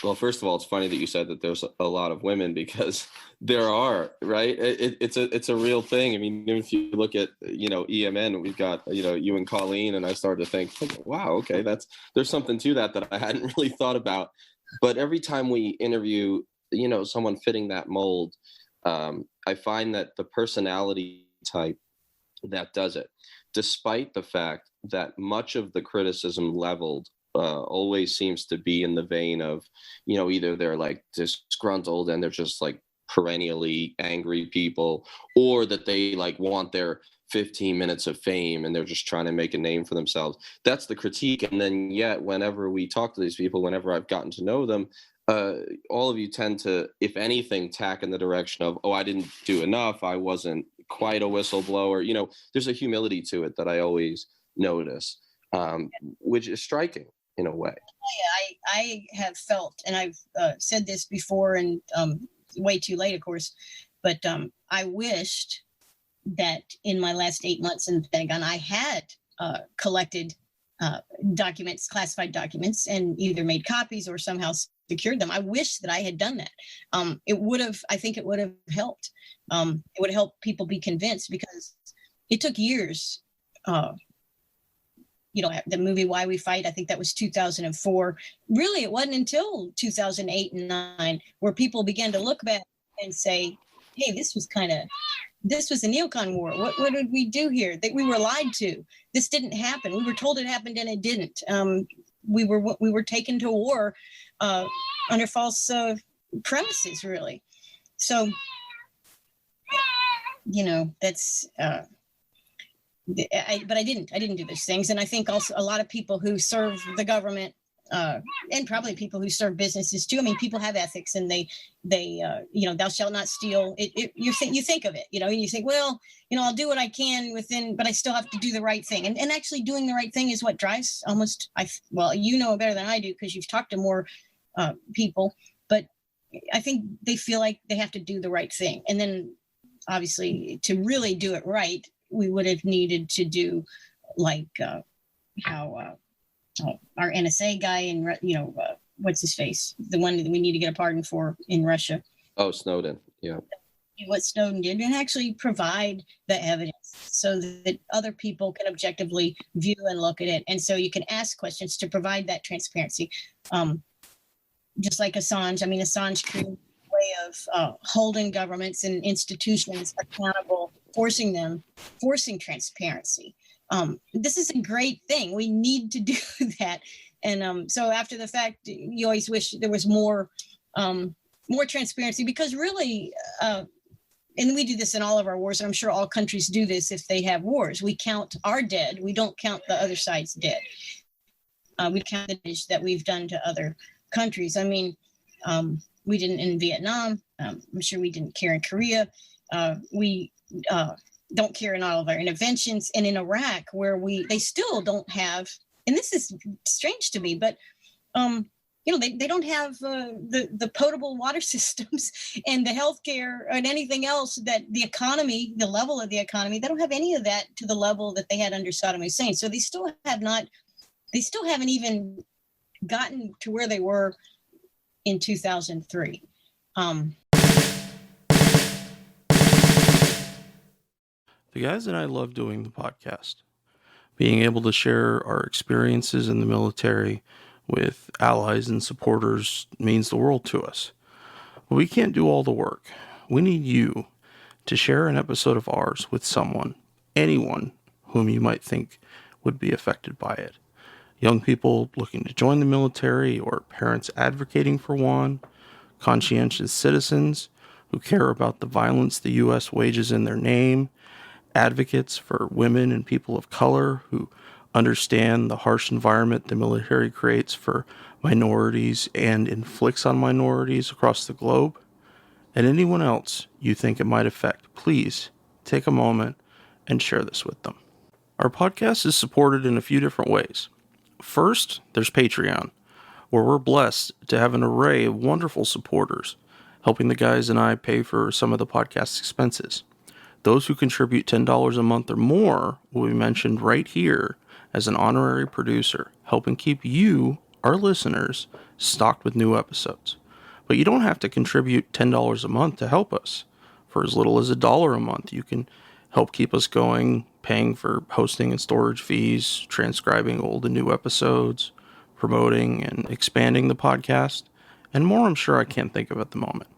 Well, first of all, it's funny that you said that there's a lot of women, because there are, right? It's a real thing. I mean, if you look at, EMN, we've got, you and Colleen, and I started to think, wow, okay, there's something to that I hadn't really thought about. But every time we interview, someone fitting that mold, I find that the personality type that does it, despite the fact that much of the criticism leveled always seems to be in the vein of, either they're like disgruntled and they're just like perennially angry people, or that they like want their 15 minutes of fame and they're just trying to make a name for themselves. That's the critique. And then yet, whenever we talk to these people, whenever I've gotten to know them, all of you tend to, if anything, tack in the direction of, oh, I didn't do enough, I wasn't quite a whistleblower. There's a humility to it that I always notice, which is striking in a way. I have felt, and I've said this before, and way too late, of course, but I wished that in my last 8 months in the Pentagon, I had collected documents, classified documents, and either made copies or somehow secured them. I wish that I had done that. I think it would have helped. It would help people be convinced, because it took years. The movie Why We Fight, I think that was 2004. Really, it wasn't until 2008 and 9 where people began to look back and say, hey, this was a neocon war. What did we do here? That we were lied to. This didn't happen. We were told it happened and it didn't. We were taken to war under false premises, really. So, that's. But I didn't do those things, and I think also a lot of people who serve the government, and probably people who serve businesses too. I mean, people have ethics, and they thou shalt not steal. You think of it, and you think, well, I'll do what I can but I still have to do the right thing, and actually doing the right thing is what drives almost. Better than I do, because you've talked to more people, but I think they feel like they have to do the right thing, and then obviously to really do it right, we would have needed to do like how our NSA guy in what's his face, the one that we need to get a pardon for in Russia. Oh, Snowden. Yeah. What Snowden did, and actually provide the evidence so that other people can objectively view and look at it, and so you can ask questions to provide that transparency. Just like Assange. I mean, Assange created a way of holding governments and institutions accountable, forcing transparency. This is a great thing. We need to do that. And so after the fact, you always wish there was more transparency, because really, and we do this in all of our wars, and I'm sure all countries do this if they have wars. We count our dead. We don't count the other side's dead. We count the damage that we've done to other countries. I mean, we didn't in Vietnam. I'm sure we didn't care in Korea. We don't care in all of our interventions, and in Iraq, where they still don't have, and this is strange to me, but they don't have the potable water systems and the healthcare and anything else that the economy, the level of the economy, they don't have any of that to the level that they had under Saddam Hussein. So they still haven't even gotten to where they were in 2003. The guys and I love doing the podcast. Being able to share our experiences in the military with allies and supporters means the world to us. But we can't do all the work. We need you to share an episode of ours with anyone whom you might think would be affected by it. Young people looking to join the military, or parents advocating for one, conscientious citizens who care about the violence the U.S. wages in their name, advocates for women and people of color who understand the harsh environment the military creates for minorities and inflicts on minorities across the globe, and anyone else you think it might affect. Please take a moment and share this with them. Our podcast is supported in a few different ways. First, there's Patreon, where we're blessed to have an array of wonderful supporters, helping the guys and I pay for some of the podcast expenses. Those who contribute $10 a month or more will be mentioned right here as an honorary producer, helping keep you, our listeners, stocked with new episodes. But you don't have to contribute $10 a month to help us. For as little as $1 a month, you can help keep us going, paying for hosting and storage fees, transcribing old and new episodes, promoting and expanding the podcast, and more I'm sure I can't think of at the moment.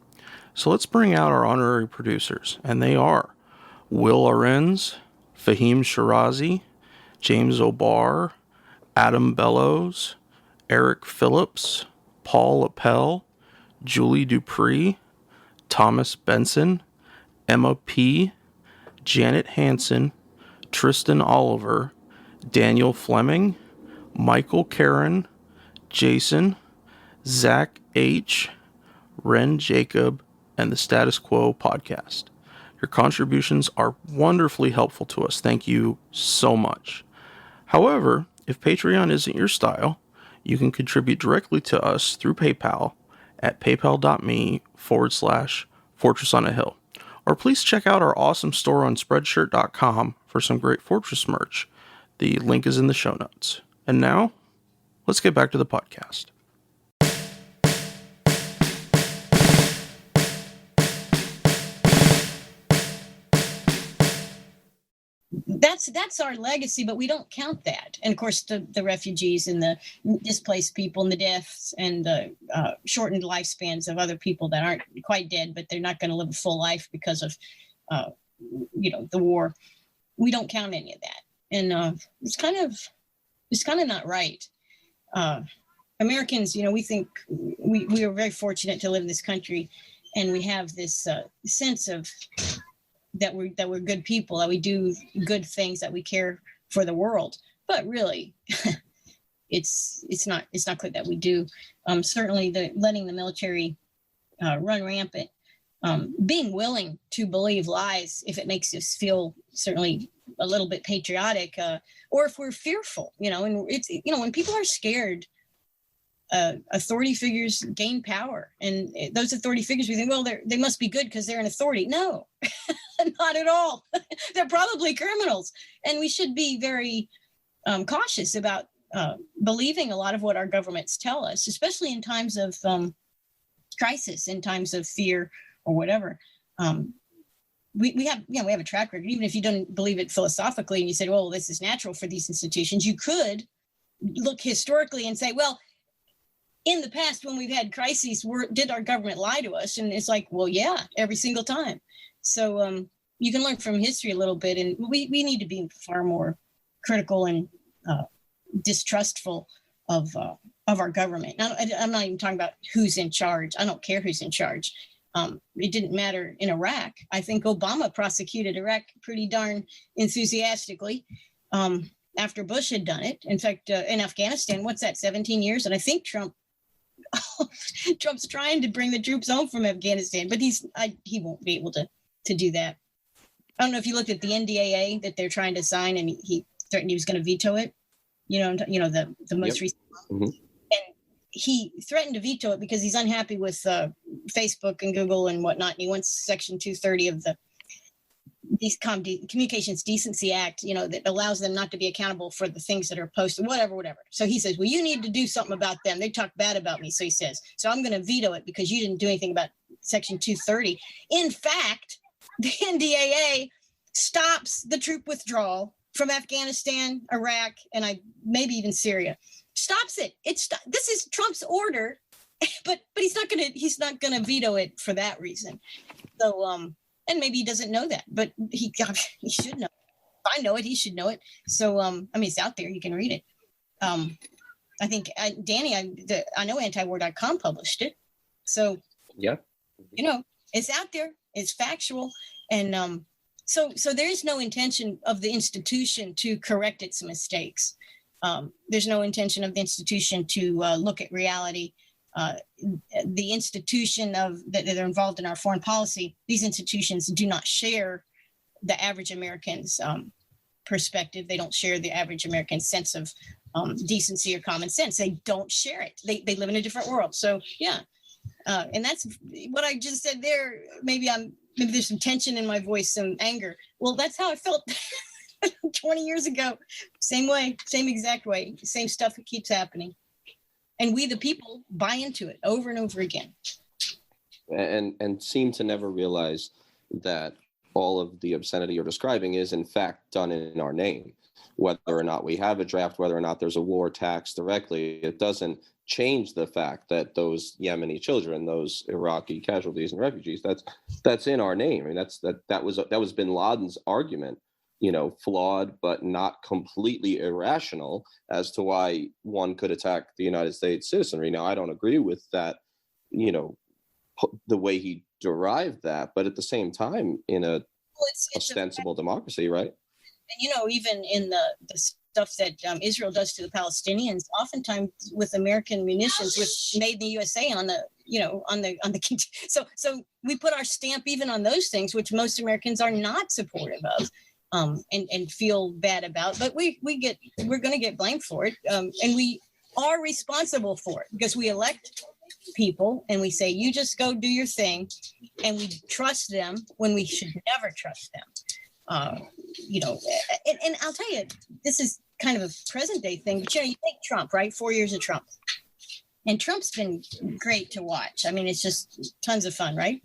So let's bring out our honorary producers, and they are Will Arens, Fahim Shirazi, James O'Barr, Adam Bellows, Eric Phillips, Paul Appel, Julie Dupree, Thomas Benson, Emma P., Janet Hansen, Tristan Oliver, Daniel Fleming, Michael Karen, Jason, Zach H., Ren Jacob, and the Status Quo podcast. Your contributions are wonderfully helpful to us. Thank you so much. However, if Patreon isn't your style, you can contribute directly to us through PayPal at paypal.me/Fortress on a Hill. Or please check out our awesome store on Spreadshirt.com for some great Fortress merch. The link is in the show notes. And now, let's get back to the podcast. That's our legacy, but we don't count that. And of course, the refugees and the displaced people and the deaths and the shortened lifespans of other people that aren't quite dead, but they're not going to live a full life because of, the war. We don't count any of that, and it's kind of not right. Americans, we think we are very fortunate to live in this country, and we have this sense of that we're good people, that we do good things, that we care for the world. But really, it's not clear that we do. Certainly, letting the military run rampant, being willing to believe lies if it makes us feel certainly a little bit patriotic, or if we're fearful, and it's when people are scared. Authority figures gain power, and those authority figures, we think, well, they must be good because they're an authority. No, not at all. They're probably criminals, and we should be very cautious about believing a lot of what our governments tell us, especially in times of crisis, in times of fear or whatever. We have a track record. Even if you don't believe it philosophically, and you say, well, this is natural for these institutions, you could look historically and say, well, in the past, when we've had crises, did our government lie to us? And it's like, well, yeah, every single time. So you can learn from history a little bit, and we need to be far more critical and distrustful of our government. Now, I'm not even talking about who's in charge. I don't care who's in charge. It didn't matter in Iraq. I think Obama prosecuted Iraq pretty darn enthusiastically after Bush had done it. In fact, in Afghanistan, what's that, 17 years? And I think Trump's trying to bring the troops home from Afghanistan, but he won't be able to do that. I don't know if you looked at the NDAA that they're trying to sign, and he threatened he was going to veto it. The most recent. Mm-hmm. And he threatened to veto it because he's unhappy with Facebook and Google and whatnot. And he wants Section 230 of the Communications Decency Act, that allows them not to be accountable for the things that are posted, whatever. So he says, well, you need to do something about them. They talk bad about me. So he says, so I'm going to veto it because you didn't do anything about Section 230. In fact, the NDAA stops the troop withdrawal from Afghanistan, Iraq, and maybe even Syria. Stops it. This is Trump's order, but he's not gonna veto it for that reason. So and maybe he doesn't know that, but he should know. If I know it, he should know it. So it's out there. You can read it. I think Danny, I know antiwar.com published it. So yeah, it's out there. It's factual, and so there is no intention of the institution to correct its mistakes. There's no intention of the institution to look at reality. The institution that are involved in our foreign policy, these institutions do not share the average American's perspective. They don't share the average American sense of decency or common sense. They don't share it. They live in a different world. So yeah, and that's what I just said there. Maybe I'm maybe there's some tension in my voice, some anger. Well, that's how I felt 20 years ago. Same way, same exact way, same stuff that keeps happening. And we, the people, buy into it over and over again. And seem to never realize that all of the obscenity you're describing is in fact done in our name. Whether or not we have a draft, whether or not there's a war tax directly, it doesn't change the fact that those Yemeni children, those Iraqi casualties and refugees, that's in our name. I mean, that was bin Laden's argument, flawed but not completely irrational as to why one could attack the United States citizenry. Now, I don't agree with that, the way he derived that, but at the same time, in a ostensible democracy, right? And even in the stuff that Israel does to the Palestinians, oftentimes with American munitions, which made in the USA on the so we put our stamp even on those things, which most Americans are not supportive of, and feel bad about. But we're going to get blamed for it, and we are responsible for it because we elect people and we say, you just go do your thing, and we trust them when we should never trust them. And I'll tell you, this is kind of a present day thing, but you take Trump, right? 4 years of Trump, and Trump's been great to watch. I mean, it's just tons of fun, right?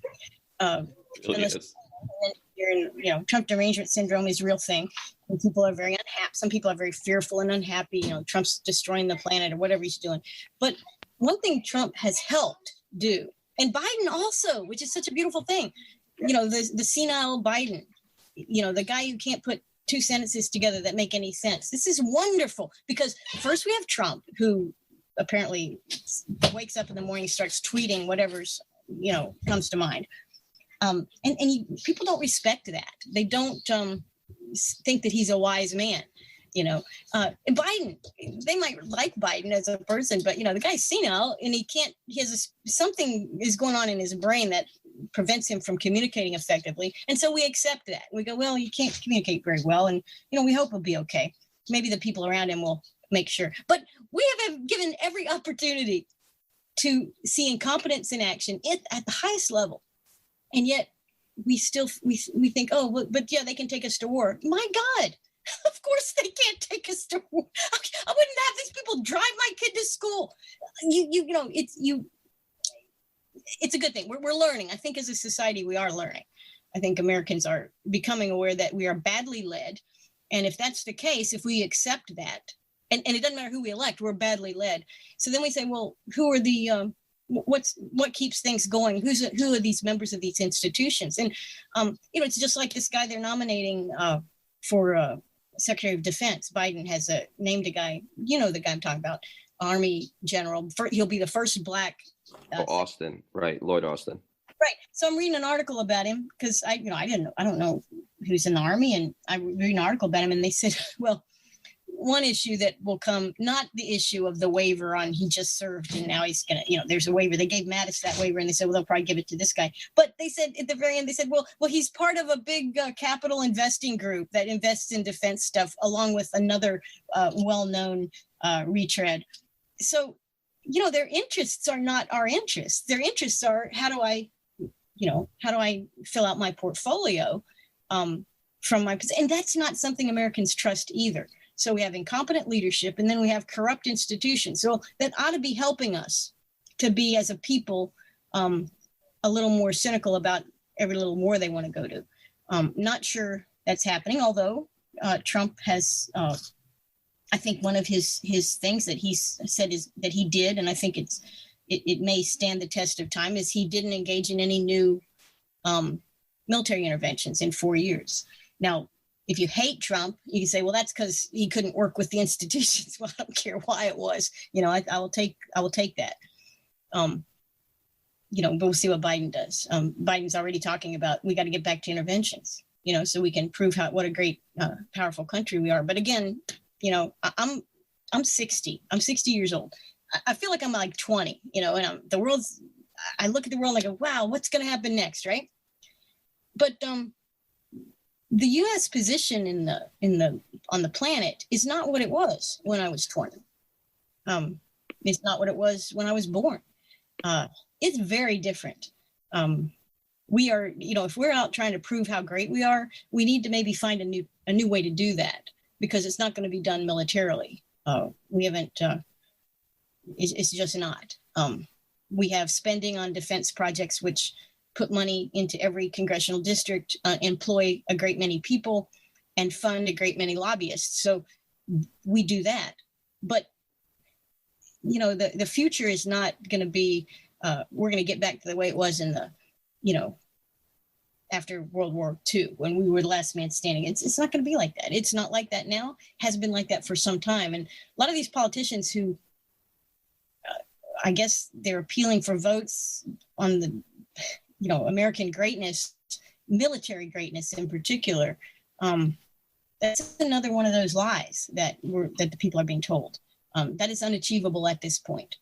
Trump derangement syndrome is a real thing, and people are very unhappy. Some people are very fearful and unhappy. Trump's destroying the planet or whatever he's doing. But one thing Trump has helped do, and Biden also, which is such a beautiful thing, the senile Biden, the guy who can't put two sentences together that make any sense. This is wonderful because first we have Trump, who apparently wakes up in the morning, starts tweeting whatever's, comes to mind. And people don't respect that. They don't think that he's a wise man. Biden, they might like Biden as a person, but the guy's senile and something is going on in his brain that prevents him from communicating effectively. And so we accept that. We go, well, you can't communicate very well. And, we hope he'll be okay. Maybe the people around him will make sure. But we have given every opportunity to see incompetence in action at the highest level. And yet we think, but they can take us to war. My God, of course they can't take us to war. I wouldn't have these people drive my kid to school. It's a good thing. We're learning. I think as a society, we are learning. I think Americans are becoming aware that we are badly led. And if that's the case, if we accept that, and it doesn't matter who we elect, we're badly led. So then we say, well, who are the, what keeps things going? Who are these members of these institutions? And, it's just like this guy they're nominating for Secretary of Defense. Biden has named a guy, the guy I'm talking about, Army General. He'll be the first Black. Austin, right? Lloyd Austin. Right. So I'm reading an article about him because I don't know who's in the Army, and I read an article about him, and they said, well, one issue that will come, not the issue of the waiver on he just served and now he's gonna, there's a waiver. They gave Mattis that waiver, and they said, well, they'll probably give it to this guy. But they said at the very end, they said, well, he's part of a big capital investing group that invests in defense stuff, along with another well-known retread. So, their interests are not our interests. Their interests are, how do I fill out my portfolio from my position? And that's not something Americans trust either. So we have incompetent leadership, and then we have corrupt institutions. So that ought to be helping us to be, as a people, a little more cynical about every little war they want to go to. Not sure that's happening, although Trump has, I think one of his things that he said is that he did, and I think it may stand the test of time, is he didn't engage in any new military interventions in 4 years. Now, if you hate Trump, you can say, well, that's because he couldn't work with the institutions. Well, I don't care why it was. I will take that. But we'll see what Biden does. Biden's already talking about, we got to get back to interventions, so we can prove what a great, powerful country we are. But again, I'm 60. I'm 60 years old. I feel like I'm like 20, and I look at the world and I go, wow, what's going to happen next, right? But the U.S. position on the planet is not what it was when I was 20. It's not what it was when I was born. It's very different. we are, if we're out trying to prove how great we are, we need to maybe find a new way to do that, because it's not going to be done militarily. We haven't, it's just not. We have spending on defense projects, which put money into every congressional district, employ a great many people, and fund a great many lobbyists. So we do that. But, the future is not going to be, we're going to get back to the way it was in the, after World War II, when we were the last man standing. It's not going to be like that. It's not like that now. Has been like that for some time. And a lot of these politicians who, I guess they're appealing for votes on the, American greatness, military greatness in particular. That's another one of those lies that the people are being told. That is unachievable at this point.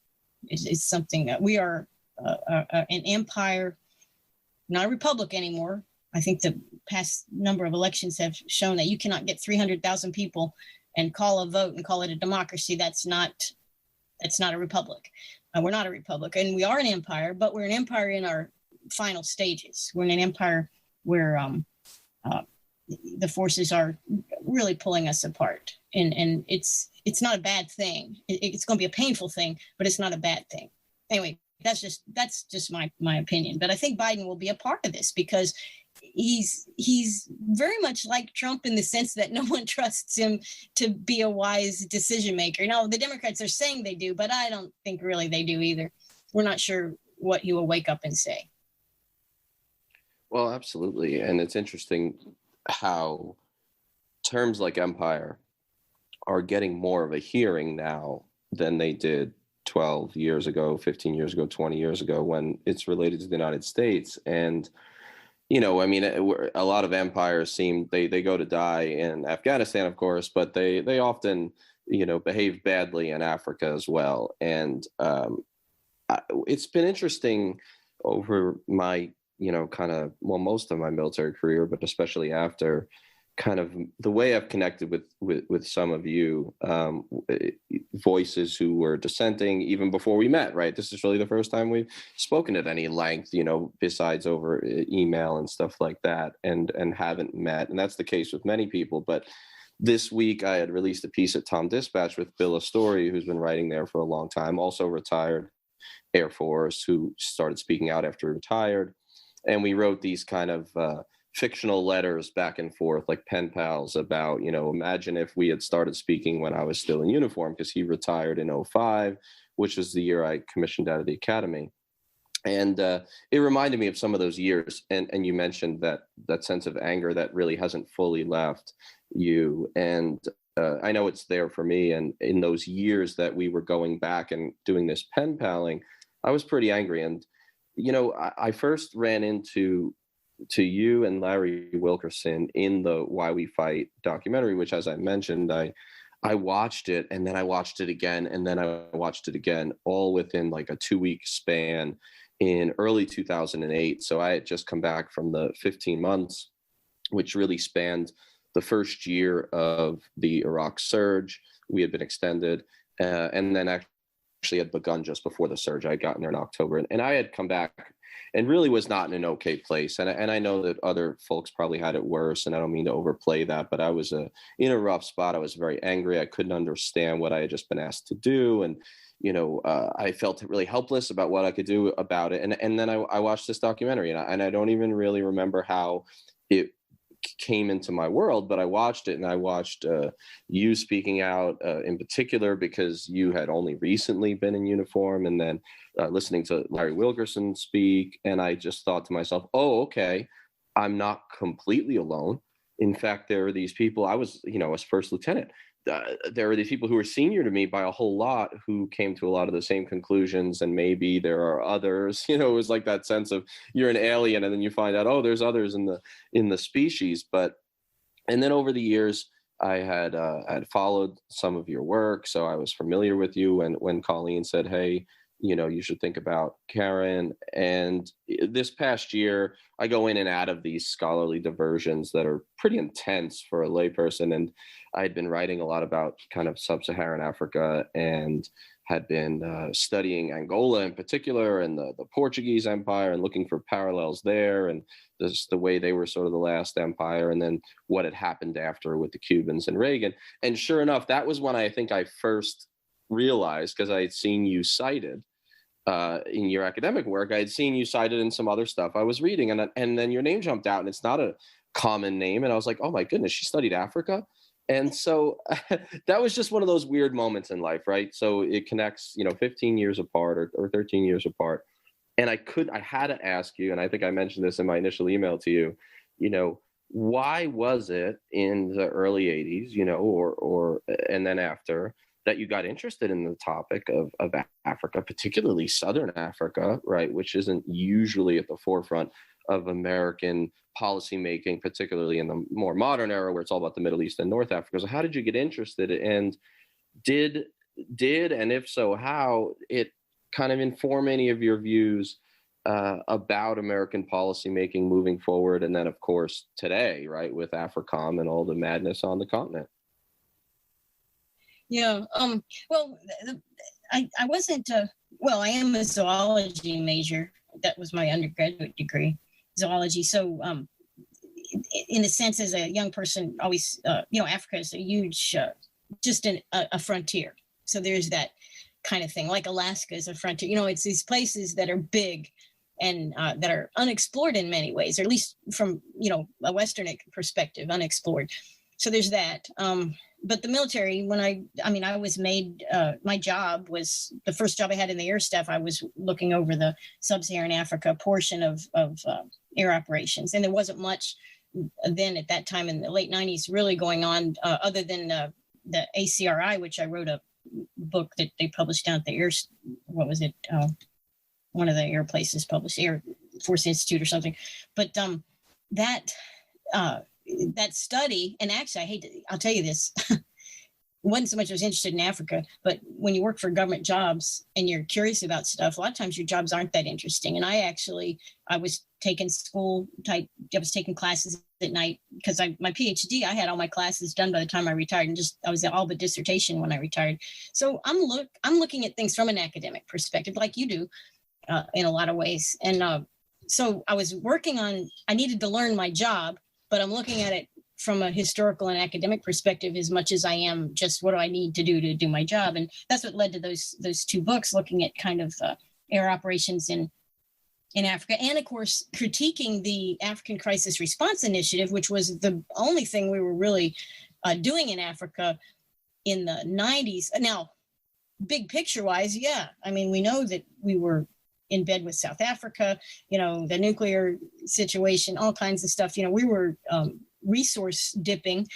It's something that we are an empire, not a republic anymore. I think the past number of elections have shown that you cannot get 300,000 people and call a vote and call it a democracy. That's not a republic. We're not a republic, and we are an empire, but we're an empire in our final stages. We're in an empire where the forces are really pulling us apart, and it's not a bad thing. It's going to be a painful thing, but it's not a bad thing. Anyway, that's just my opinion. But I think Biden will be a part of this, because he's very much like Trump in the sense that no one trusts him to be a wise decision maker. No, the Democrats are saying they do, but I don't think really they do either. We're not sure what he will wake up and say. Well, absolutely. And it's interesting how terms like empire are getting more of a hearing now than they did 12 years ago, 15 years ago, 20 years ago, when it's related to the United States. And, a lot of empires they go to die in Afghanistan, of course, but they often, behave badly in Africa as well. And it's been interesting over my, most of my military career, but especially after, kind of the way I've connected with some of you voices who were dissenting even before we met, right? This is really the first time we've spoken at any length, besides over email and stuff like that, and haven't met. And that's the case with many people. But this week I had released a piece at Tom Dispatch with Bill Astori, who's been writing there for a long time, also retired Air Force, who started speaking out after he retired. And we wrote these kind of fictional letters back and forth, like pen pals, about, imagine if we had started speaking when I was still in uniform, because he retired in 2005, which was the year I commissioned out of the academy. And it reminded me of some of those years. And you mentioned that sense of anger that really hasn't fully left you. And I know it's there for me. And in those years that we were going back and doing this pen paling, I was pretty angry. And, I first ran into you and Larry Wilkerson in the Why We Fight documentary, which, as I mentioned, I watched it, and then I watched it again, and then I watched it again, all within like a 2-week span in early 2008. So I had just come back from the 15 months, which really spanned the first year of the Iraq surge. We had been extended, and then actually had begun just before the surge. I had gotten there in October, and I had come back and really was not in an okay place. And I know that other folks probably had it worse, and I don't mean to overplay that, but I was in a rough spot. I was very angry. I couldn't understand what I had just been asked to do. And, I felt really helpless about what I could do about it. And then I watched this documentary, and I don't even really remember how it came into my world, but I watched it, and I watched you speaking out in particular, because you had only recently been in uniform, and then listening to Larry Wilkerson speak. And I just thought to myself, oh, okay, I'm not completely alone. In fact, there are these people, I was first lieutenant. There are these people who are senior to me by a whole lot who came to a lot of the same conclusions, and maybe there are others. It was like that sense of you're an alien, and then you find out, oh, there's others in the species. And then over the years, I had followed some of your work, so I was familiar with you. And when Colleen said, hey, you should think about, Karen. And this past year, I go in and out of these scholarly diversions that are pretty intense for a layperson. And I'd been writing a lot about kind of sub-Saharan Africa, and had been studying Angola in particular, and the Portuguese Empire, and looking for parallels there, and just the way they were sort of the last empire, and then what had happened after with the Cubans and Reagan. And sure enough, that was when I think I first realized, because I had seen you cited in your academic work, I had seen you cited in some other stuff I was reading, and then your name jumped out, and it's not a common name, and I was like, oh my goodness, she studied Africa. And so that was just one of those weird moments in life, right? So it connects, 15 years apart or 13 years apart. And I had to ask you, and I think I mentioned this in my initial email to you, why was it in the early 80s, or and then after, that you got interested in the topic of Africa, particularly Southern Africa, right, which isn't usually at the forefront of American policymaking, particularly in the more modern era where it's all about the Middle East and North Africa. So how did you get interested, and did and if so, how it kind of inform any of your views about American policymaking moving forward, and then of course today, right, with AFRICOM and all the madness on the continent? Yeah. Well, I wasn't. I am a zoology major. That was my undergraduate degree, zoology. So, in a sense, as a young person, always, Africa is a huge, just a frontier. So there's that kind of thing. Like Alaska is a frontier. It's these places that are big and that are unexplored in many ways, or at least from a Western perspective, unexplored. So there's that. But the military, when I was made, my job was the first job I had in the air staff. I was looking over the sub-Saharan Africa portion of air operations. And there wasn't much then at that time in the late 90s really going on other than the ACRI, which I wrote a book that they published down at the air, what was it? One of the air places published, Air Force Institute or something. But that study, and actually, I'll tell you this, wasn't so much I was interested in Africa, but when you work for government jobs and you're curious about stuff, a lot of times your jobs aren't that interesting. And I was taking classes at night because my PhD, I had all my classes done by the time I retired, and I was all but dissertation when I retired. So I'm looking at things from an academic perspective, like you do, in a lot of ways. And so I was I needed to learn my job, but I'm looking at it from a historical and academic perspective as much as I am just what do I need to do my job. And that's what led to those two books, looking at kind of air operations in Africa. And of course, critiquing the African Crisis Response Initiative, which was the only thing we were really doing in Africa in the 90s. Now, big picture wise, yeah. I mean, we know that we were in bed with South Africa, the nuclear situation, all kinds of stuff. We were resource dipping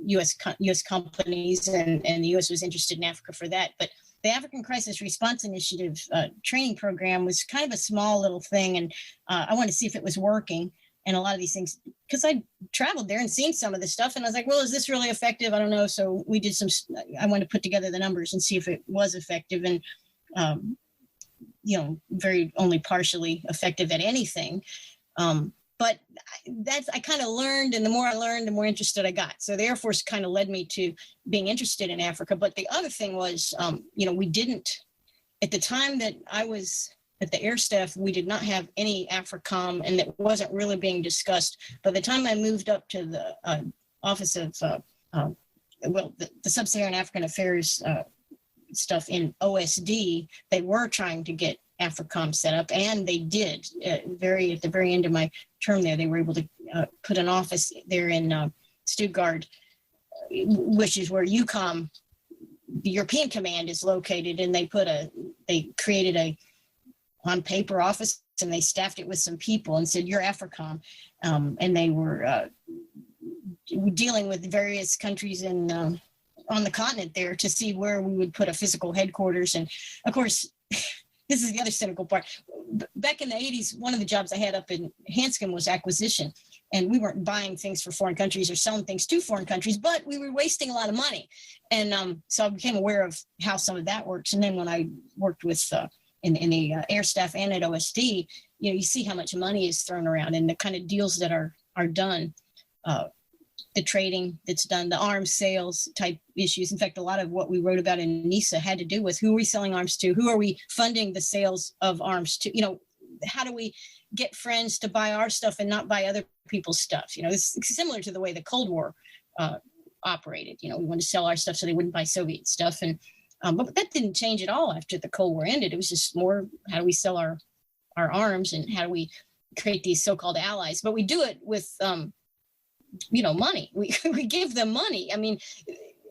U.S. companies, and the U.S. was interested in Africa for that. But the African Crisis Response Initiative training program was kind of a small little thing, and I wanted to see if it was working. And a lot of these things, because I traveled there and seen some of this stuff, and I was like, well, is this really effective? I don't know. So we did I wanted to put together the numbers and see if it was effective, and very only partially effective at anything. But I kind of learned, and the more I learned, the more interested I got. So the Air Force kind of led me to being interested in Africa. But the other thing was, we didn't, at the time that I was at the Air Staff, we did not have any AFRICOM, and that wasn't really being discussed. By the time I moved up to the Office of, the Sub-Saharan African Affairs stuff in OSD, they were trying to get AFRICOM set up, and they did. At the very end of my term there, they were able to put an office there in Stuttgart, which is where EUCOM, the European Command, is located, and they created a on paper office, and they staffed it with some people and said, you're AFRICOM, and they were dealing with various countries on the continent there to see where we would put a physical headquarters. And of course, this is the other cynical part. Back in the 80s, one of the jobs I had up in Hanscom was acquisition. And we weren't buying things for foreign countries or selling things to foreign countries, but we were wasting a lot of money. And so I became aware of how some of that works. And then when I worked with in the air staff and at OSD, you see how much money is thrown around and the kind of deals that are done, the trading that's done, the arms sales type issues. In fact, a lot of what we wrote about in NISA had to do with who are we selling arms to? Who are we funding the sales of arms to? How do we get friends to buy our stuff and not buy other people's stuff? It's similar to the way the Cold War operated. We wanted to sell our stuff so they wouldn't buy Soviet stuff. And but that didn't change at all after the Cold War ended. It was just more, how do we sell our arms and how do we create these so-called allies? But we do it with, money. We give them money. I mean,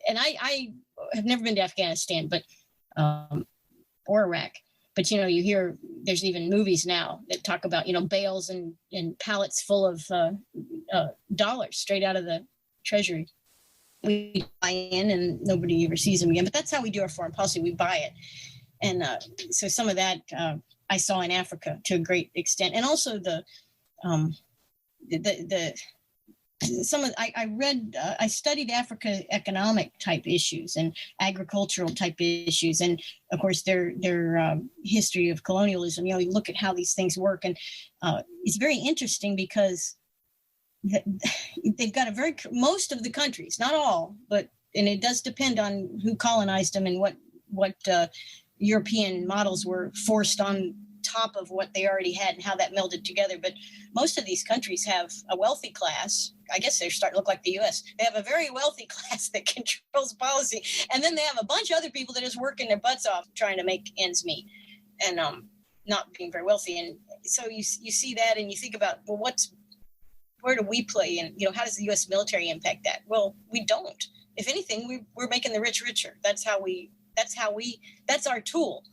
and I have never been to Afghanistan, but or Iraq. But, you hear there's even movies now that talk about, bales and pallets full of dollars straight out of the treasury. We buy in and nobody ever sees them again. But that's how we do our foreign policy. We buy it. And so some of that I saw in Africa to a great extent. And also I studied Africa economic type issues and agricultural type issues, and of course their history of colonialism. You look at how these things work, and it's very interesting because they've got most of the countries, not all, and it does depend on who colonized them and what European models were forced on top of what they already had and how that melded together. But most of these countries have a wealthy class. I guess they're starting to look like the U.S. They have a very wealthy class that controls policy. And then they have a bunch of other people that are just working their butts off trying to make ends meet and not being very wealthy. And so you see that and you think about, well, where do we play? And, how does the U.S. military impact that? Well, we don't. If anything, we're making the rich richer. That's our tool.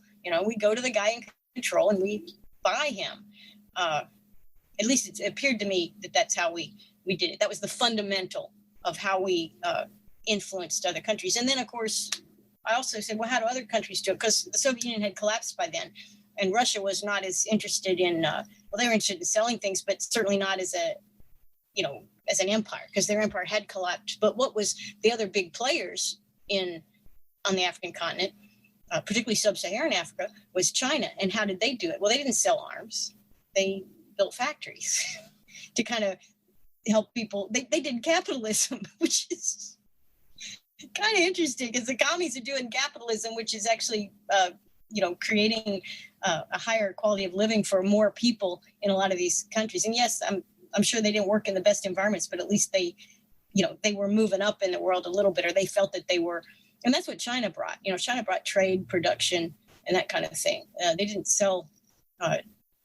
We go to the guy in control and we buy him. At least it appeared to me that that's how we did it. That was the fundamental of how we influenced other countries. And then, of course, I also said, well, how do other countries do it? Because the Soviet Union had collapsed by then, and Russia was not as interested in, they were interested in selling things, but certainly not as as an empire, because their empire had collapsed. But what was the other big players on the African continent, particularly sub-Saharan Africa, was China. And how did they do it? Well, they didn't sell arms. They built factories to kind of help people. They did capitalism, which is kind of interesting because the commies are doing capitalism, which is actually, creating a higher quality of living for more people in a lot of these countries. And yes, I'm sure they didn't work in the best environments, but at least they were moving up in the world a little bit, or they felt that they were. And that's what China brought. China brought trade, production, and that kind of thing. They didn't sell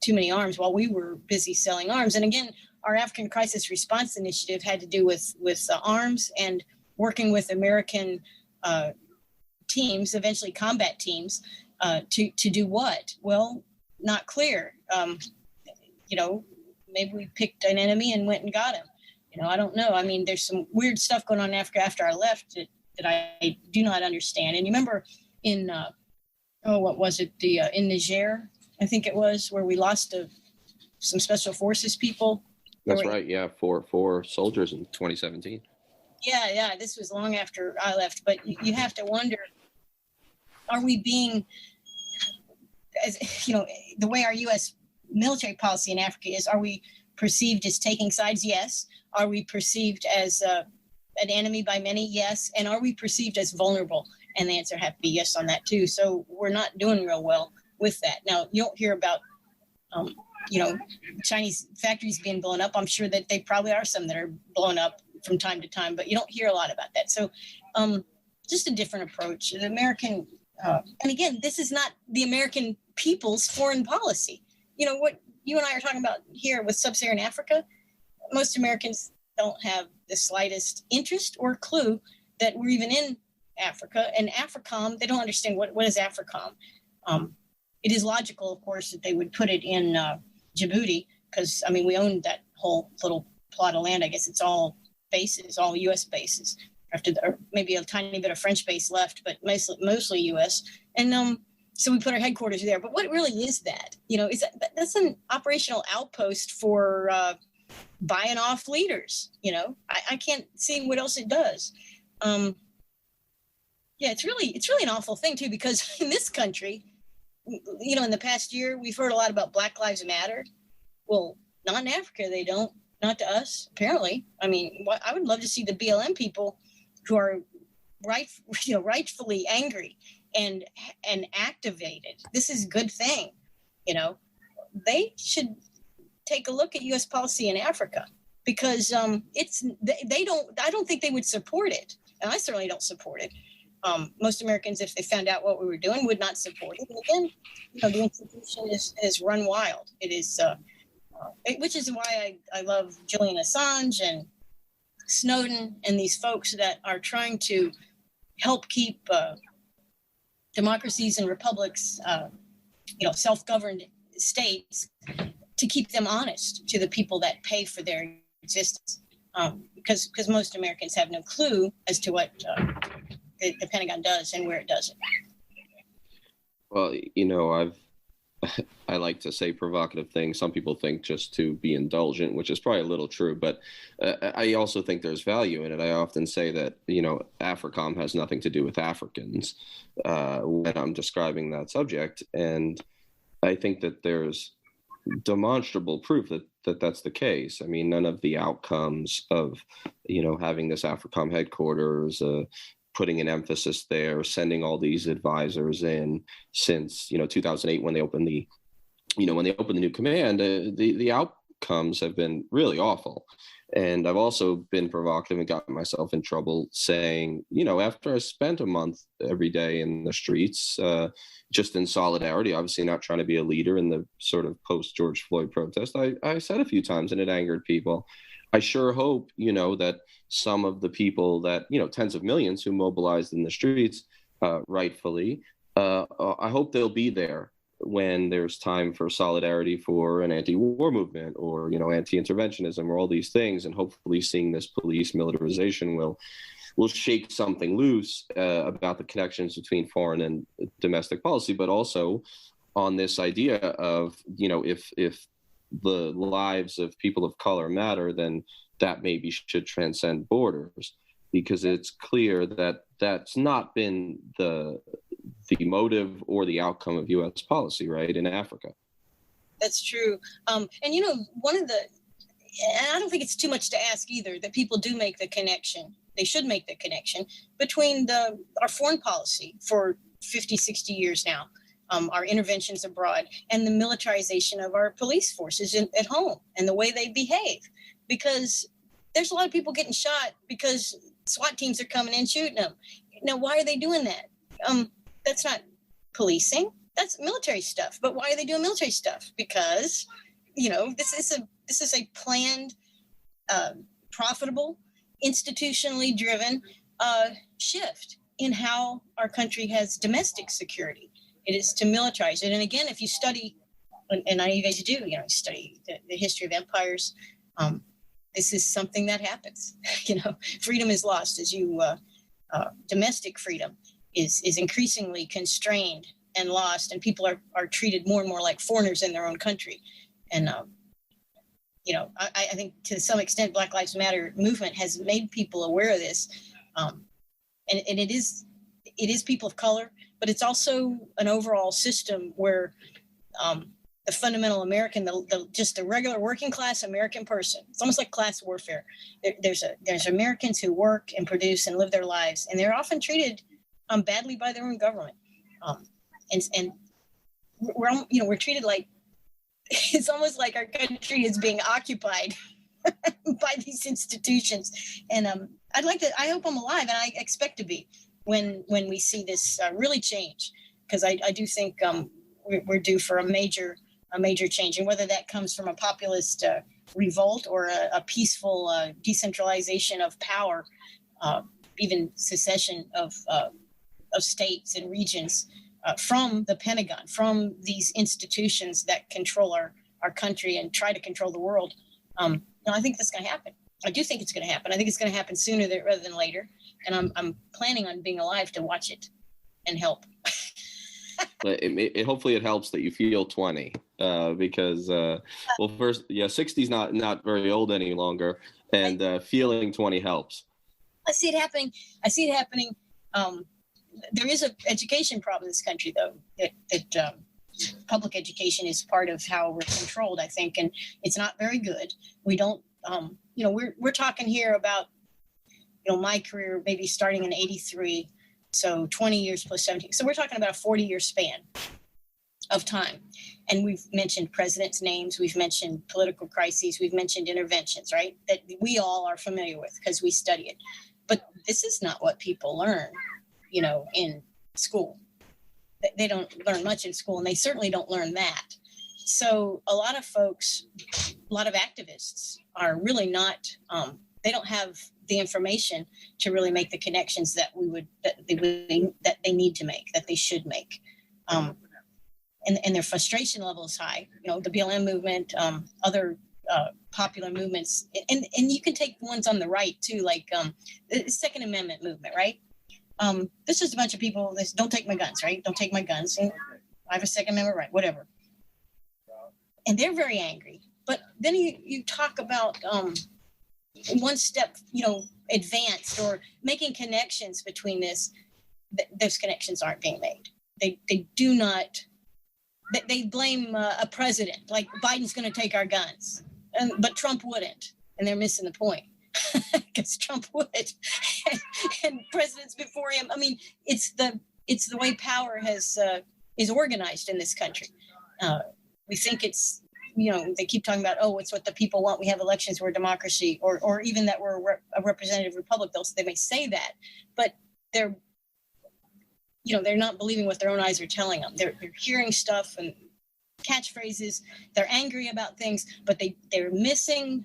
too many arms while we were busy selling arms. And again, our African Crisis Response Initiative had to do with arms and working with American teams, eventually combat teams, to do what? Well, not clear. Maybe we picked an enemy and went and got him. I don't know. I mean, there's some weird stuff going on in Africa after I left that I do not understand. And you remember in, what was it? In Niger, I think it was, where we lost some special forces people. That's right. Yeah. Four soldiers in 2017. Yeah. This was long after I left, but you have to wonder, are we being, the way our U.S. military policy in Africa is, are we perceived as taking sides? Yes. Are we perceived as an enemy by many? Yes. And are we perceived as vulnerable? And the answer have to be yes on that too. So we're not doing real well with that. Now, you don't hear about, Chinese factories being blown up. I'm sure that they probably are some that are blown up from time to time, but you don't hear a lot about that. So just a different approach. The American, and again, this is not the American people's foreign policy. What you and I are talking about here with sub-Saharan Africa, most Americans don't have the slightest interest or clue that we're even in Africa. And AFRICOM, they don't understand what is AFRICOM. It is logical, of course, that they would put it in Djibouti because, we own that whole little plot of land. I guess it's all bases, all U.S. bases, or maybe a tiny bit of French base left, but mostly U.S. And so we put our headquarters there. But what really is that? That's an operational outpost for buying off leaders. I can't see what else it does. Yeah, it's really an awful thing too, because in this country, in the past year, we've heard a lot about Black Lives Matter. Well, not in Africa, they don't. Not to us, apparently. I mean, I would love to see the BLM people who are rightfully angry and activated. This is a good thing. They should take a look at U.S. policy in Africa, because I don't think they would support it, and I certainly don't support it. Most Americans, if they found out what we were doing, would not support it. And again, the institution is run wild. It is. Which is why I love Julian Assange and Snowden and these folks that are trying to help keep democracies and republics, self-governed states, to keep them honest to the people that pay for their existence. Because most Americans have no clue as to what the Pentagon does and where it does it. Well, I like to say provocative things. Some people think just to be indulgent, which is probably a little true, but I also think there's value in it. I often say that, AFRICOM has nothing to do with Africans when I'm describing that subject. And I think that there's demonstrable proof that that's the case. I mean, none of the outcomes of, having this AFRICOM headquarters, putting an emphasis there, sending all these advisors in since 2008 when they opened the new command, the outcomes have been really awful. And I've also been provocative and gotten myself in trouble saying, after I spent a month every day in the streets, just in solidarity, obviously not trying to be a leader in the sort of post George Floyd protest, I said a few times, and it angered people, I sure hope, that some of the people that, tens of millions who mobilized in the streets rightfully, I hope they'll be there when there's time for solidarity for an anti-war movement or, anti-interventionism or all these things. And hopefully seeing this police militarization will shake something loose about the connections between foreign and domestic policy, but also on this idea of, if the lives of people of color matter, then that maybe should transcend borders, because it's clear that that's not been the motive or the outcome of U.S. policy, right, in Africa. That's true. And I don't think it's too much to ask either, that people do make the connection. They should make the connection between our foreign policy for 50, 60 years now, our interventions abroad, and the militarization of our police forces at home and the way they behave. Because there's a lot of people getting shot because SWAT teams are coming in shooting them. Now, why are they doing that? That's not policing. That's military stuff. But why are they doing military stuff? Because, this is a planned, profitable, institutionally driven shift in how our country has domestic security. It is to militarize it. And again, if you study, and I know you guys do, study the history of empires, this is something that happens. Freedom is lost as domestic freedom is increasingly constrained and lost, and people are treated more and more like foreigners in their own country. And, I think to some extent, Black Lives Matter movement has made people aware of this. And it is people of color, but it's also an overall system where the fundamental American, just the regular working class American person, it's almost like class warfare. There's Americans who work and produce and live their lives, and they're often treated badly by their own government. And we're treated like, it's almost like our country is being occupied by these institutions. And I hope I'm alive, and I expect to be when we see this really change, because I do think we're due for a major change. And whether that comes from a populist revolt or a peaceful decentralization of power, even secession of states and regions from the Pentagon, from these institutions that control our country and try to control the world. I think that's going to happen. I do think it's going to happen. I think it's going to happen sooner rather than later. And I'm planning on being alive to watch it and help. Hopefully it helps that you feel 20. because, well, first, yeah, 60's not very old any longer, and feeling 20 helps. I see it happening. There is an education problem in this country, though, that public education is part of how we're controlled, I think, and it's not very good. We don't, we're talking here about, my career maybe starting in 83, so 20 years plus 17. So we're talking about a 40-year span of time. And we've mentioned presidents' names, we've mentioned political crises, we've mentioned interventions, right? That we all are familiar with because we study it. But this is not what people learn, in school. They don't learn much in school, and they certainly don't learn that. So a lot of folks, a lot of activists are really not, they don't have the information to really make the connections that they need to make, that they should make. And their frustration level is high. The BLM movement, other popular movements, and you can take ones on the right too, like the Second Amendment movement, right? This is a bunch of people that don't take my guns, right? Don't take my guns. And I have a Second Amendment right, whatever. And they're very angry. But then you talk about one step, advanced or making connections between this. Those connections aren't being made. They do not. They blame a president, like Biden's going to take our guns, but Trump wouldn't, and they're missing the point because Trump would, and presidents before him. I mean, it's the way power is organized in this country. We think it's, they keep talking about, it's what the people want. We have elections, we're a democracy, or even that we're a representative republic. They may say that, but they're not believing what their own eyes are telling them. They're hearing stuff and catchphrases. They're angry about things, but they're missing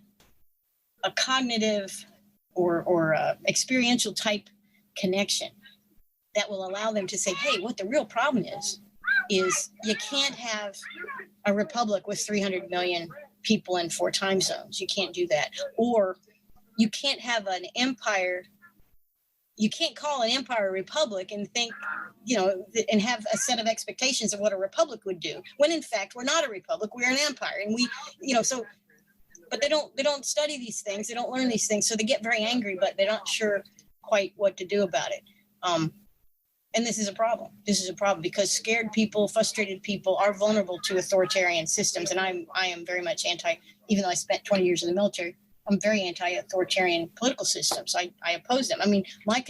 a cognitive or experiential type connection that will allow them to say, hey, what the real problem is you can't have a republic with 300 million people in 4 time zones. You can't do that. Or you can't have an empire. You can't call an empire a republic and think, and have a set of expectations of what a republic would do, when in fact we're not a republic, we're an empire. And but they don't study these things, they don't learn these things, so they get very angry, but they're not sure quite what to do about it. And this is a problem. This is a problem because scared people, frustrated people are vulnerable to authoritarian systems. And I am very much even though I spent 20 years in the military, I'm very anti-authoritarian political systems. I oppose them. I mean, my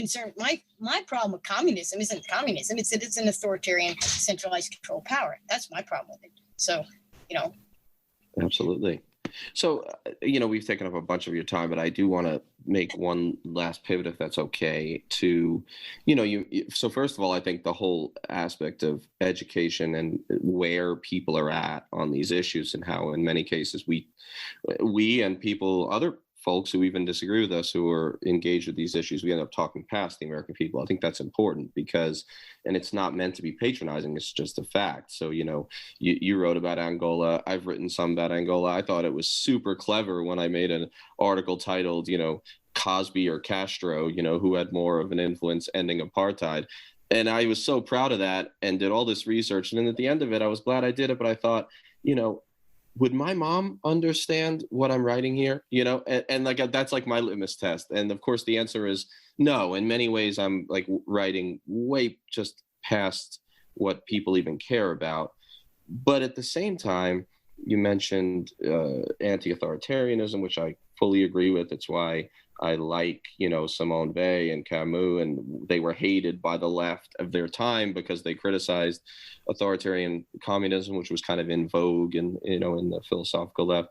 problem with communism isn't communism. It's that it's an authoritarian, centralized control power. That's my problem with it. So, Absolutely. So, we've taken up a bunch of your time, but I do want to make one last pivot, if that's okay, to, so first of all, I think the whole aspect of education and where people are at on these issues and how in many cases we and other folks who even disagree with us who are engaged with these issues, we end up talking past the American people. I think that's important because, and it's not meant to be patronizing, it's just a fact. So, you wrote about Angola. I've written some about Angola. I thought it was super clever when I made an article titled, Cosby or Castro, who had more of an influence ending apartheid. And I was so proud of that and did all this research. And then at the end of it, I was glad I did it, but I thought, would my mom understand what I'm writing here? And like, that's like my litmus test. And of course the answer is no. In many ways, I'm like writing way just past what people even care about. But at the same time, you mentioned anti-authoritarianism, which I fully agree with. It's why I like, Simone Weil and Camus, and they were hated by the left of their time because they criticized authoritarian communism, which was kind of in vogue and, in the philosophical left.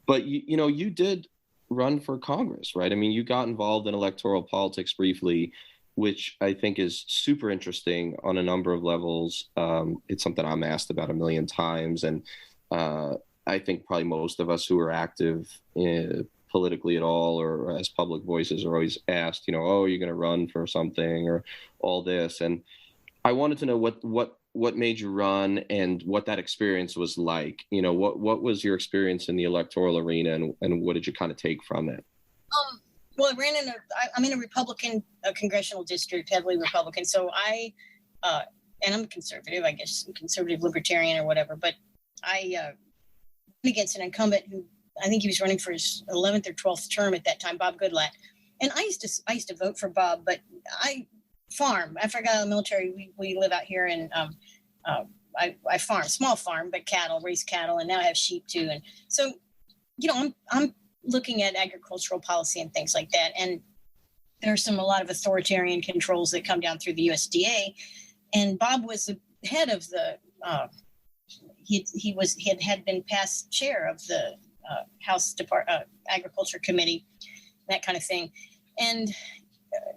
But, you did run for Congress, right? I mean, you got involved in electoral politics briefly, which I think is super interesting on a number of levels. It's something I'm asked about a million times. And I think probably most of us who are active politically at all or as public voices are always asked, are you going to run for something or all this? And I wanted to know what made you run and what that experience was like. What was your experience in the electoral arena and what did you kind of take from it? Well, I'm in a Republican congressional district, heavily Republican. So and I'm conservative, I guess, conservative libertarian or whatever, but I went against an incumbent who, I think he was running for his 11th or 12th term at that time, Bob Goodlatte. And I used to vote for Bob, but I farm. After I got out of the military, we live out here, and I farm, small farm, but cattle, raise cattle, and now I have sheep too. And so, I'm looking at agricultural policy and things like that. And there's a lot of authoritarian controls that come down through the USDA. And Bob was the head of the, he had been past chair of the House Agriculture Committee, that kind of thing. And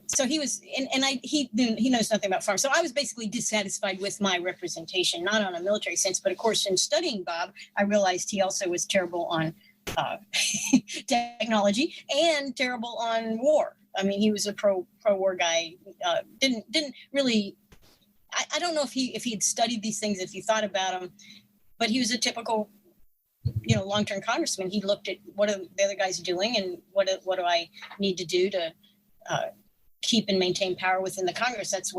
so he was, he knows nothing about farms. So I was basically dissatisfied with my representation, not on a military sense, but of course, in studying Bob, I realized he also was terrible on technology and terrible on war. I mean, he was a pro-war guy. Didn't really. I don't know if he had studied these things, if he thought about them, but he was a typical, long-term congressman. He looked at what are the other guys doing, and what do I need to do to keep and maintain power within the Congress. That's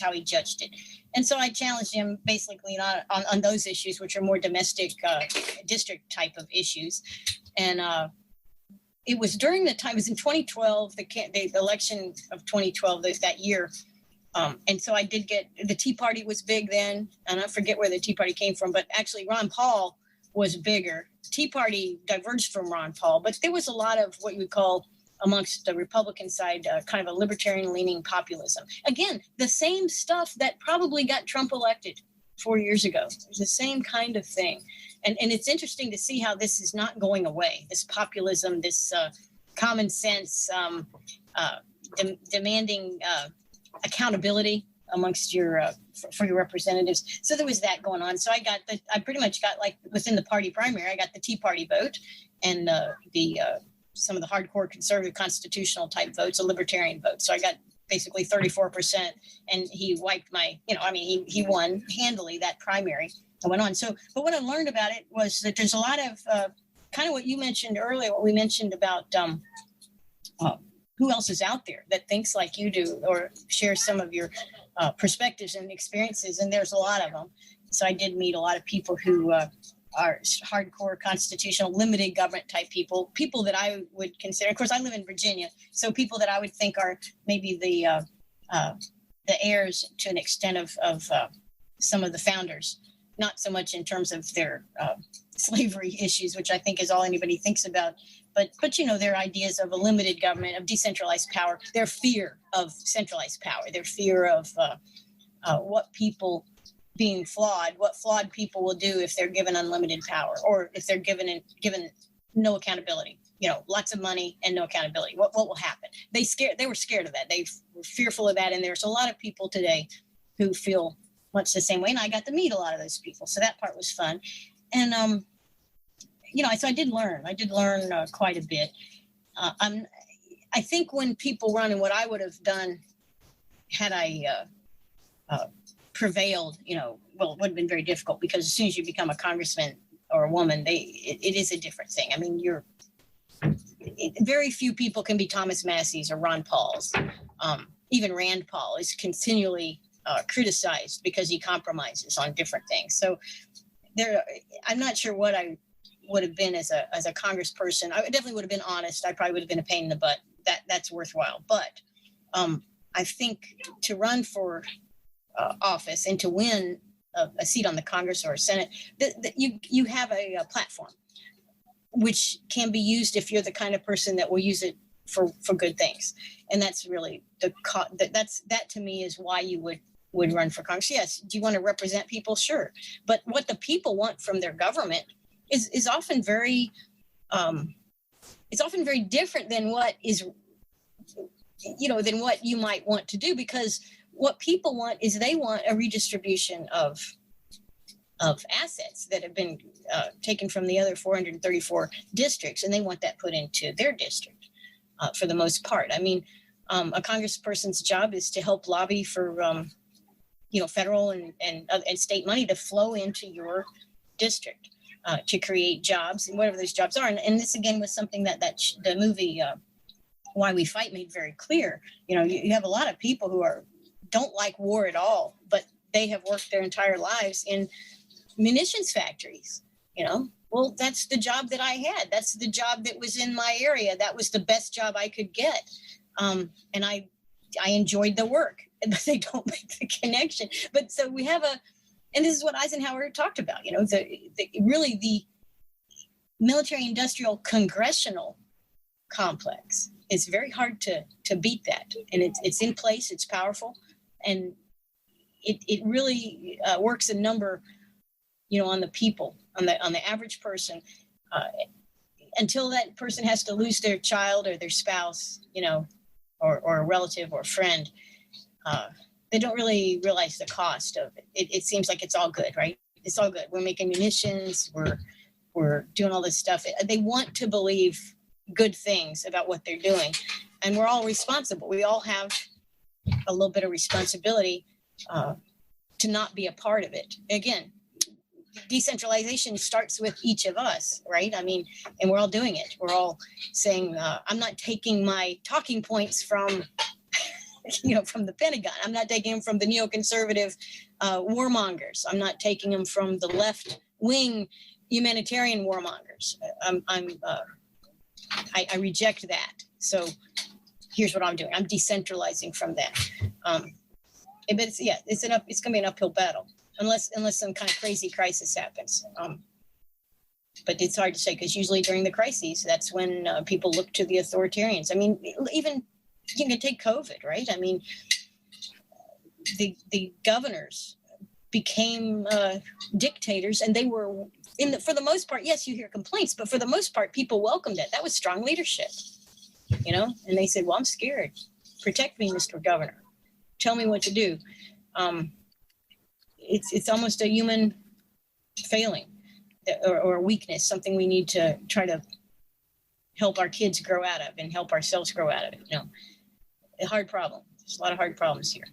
how he judged it. And so I challenged him basically not on those issues, which are more domestic district type of issues. And it was during the time, it was in 2012, the election of 2012, that year. And so I did get, the Tea Party was big then, and I forget where the Tea Party came from, but actually Ron Paul was bigger. Tea Party diverged from Ron Paul, but there was a lot of what you would call, amongst the Republican side, kind of a libertarian-leaning populism. Again, the same stuff that probably got Trump elected 4 years ago. It's the same kind of thing. And it's interesting to see how this is not going away, this populism, this common sense, demanding accountability amongst for your representatives. So there was that going on. So I pretty much got, like, within the party primary, I got the Tea Party vote and some of the hardcore conservative constitutional type votes, a libertarian vote. So I got basically 34%, and he wiped he won handily that primary. I went on. So, but what I learned about it was that there's a lot of kind of what you mentioned earlier, what we mentioned about who else is out there that thinks like you do or shares some of your perspectives and experiences. And there's a lot of them. So I did meet a lot of people who are hardcore constitutional, limited government type people that I would consider. Of course, I live in Virginia, so people that I would think are maybe the heirs to an extent of some of the founders, not so much in terms of their slavery issues, which I think is all anybody thinks about, but their ideas of a limited government, of decentralized power, their fear of centralized power, their fear of what people being flawed, what flawed people will do if they're given unlimited power, or if they're given no accountability, lots of money and no accountability. What will happen? They were scared of that. They were fearful of that. And there's a lot of people today who feel much the same way. And I got to meet a lot of those people. So that part was fun. And, so I did learn quite a bit. I think when people run, and what I would have done had I prevailed, it would have been very difficult, because as soon as you become a congressman or a woman, it is a different thing. I mean, very few people can be Thomas Massey's or Ron Paul's. Even Rand Paul is continually criticized because he compromises on different things. So I'm not sure what I would have been as a congressperson. I definitely would have been honest. I probably would have been a pain in the butt. That's worthwhile. But I think to run for office and to win a seat on the Congress or a Senate, you have a platform which can be used if you're the kind of person that will use it for good things. And that's really that to me is why you would run for Congress. Yes, do you want to represent people? Sure. But what the people want from their government is often very different than what than what you might want to do, because what people want is they want a redistribution of assets that have been taken from the other 434 districts, and they want that put into their district for the most part. I mean, a congressperson's job is to help lobby for federal and state money to flow into your district to create jobs and whatever those jobs are. And this again was something that the movie Why We Fight made very clear. You have a lot of people who don't like war at all, but they have worked their entire lives in munitions factories. Well, that's the job that I had. That's the job that was in my area. That was the best job I could get. And I enjoyed the work, but they don't make the connection. But so we have and this is what Eisenhower talked about, really the military industrial congressional complex. It's very hard to beat that. And it's in place, it's powerful. And it really works a number, on the people, on the average person, until that person has to lose their child or their spouse, or a relative or a friend. They don't really realize the cost of it. It seems like it's all good, right? It's all good. We're making munitions. We're doing all this stuff. They want to believe good things about what they're doing, and we're all responsible. We all have a little bit of responsibility to not be a part of it. Again, decentralization starts with each of us, right? I mean, and we're all doing it. We're all saying, I'm not taking my talking points from, from the Pentagon. I'm not taking them from the neoconservative warmongers. I'm not taking them from the left-wing humanitarian warmongers. I reject that. So here's what I'm doing. I'm decentralizing from that. But it's going to be an uphill battle. Unless some kind of crazy crisis happens. But it's hard to say, because usually during the crises, that's when people look to the authoritarians. I mean, even you can take COVID, right? I mean, the governors became dictators, and they were, for the most part, yes, you hear complaints, but for the most part, people welcomed it. That was strong leadership, and they said, well, I'm scared. Protect me, Mr. Governor. Tell me what to do. It's almost a human failing or a weakness, something we need to try to help our kids grow out of and help ourselves grow out of it. A hard problem. There's a lot of hard problems here.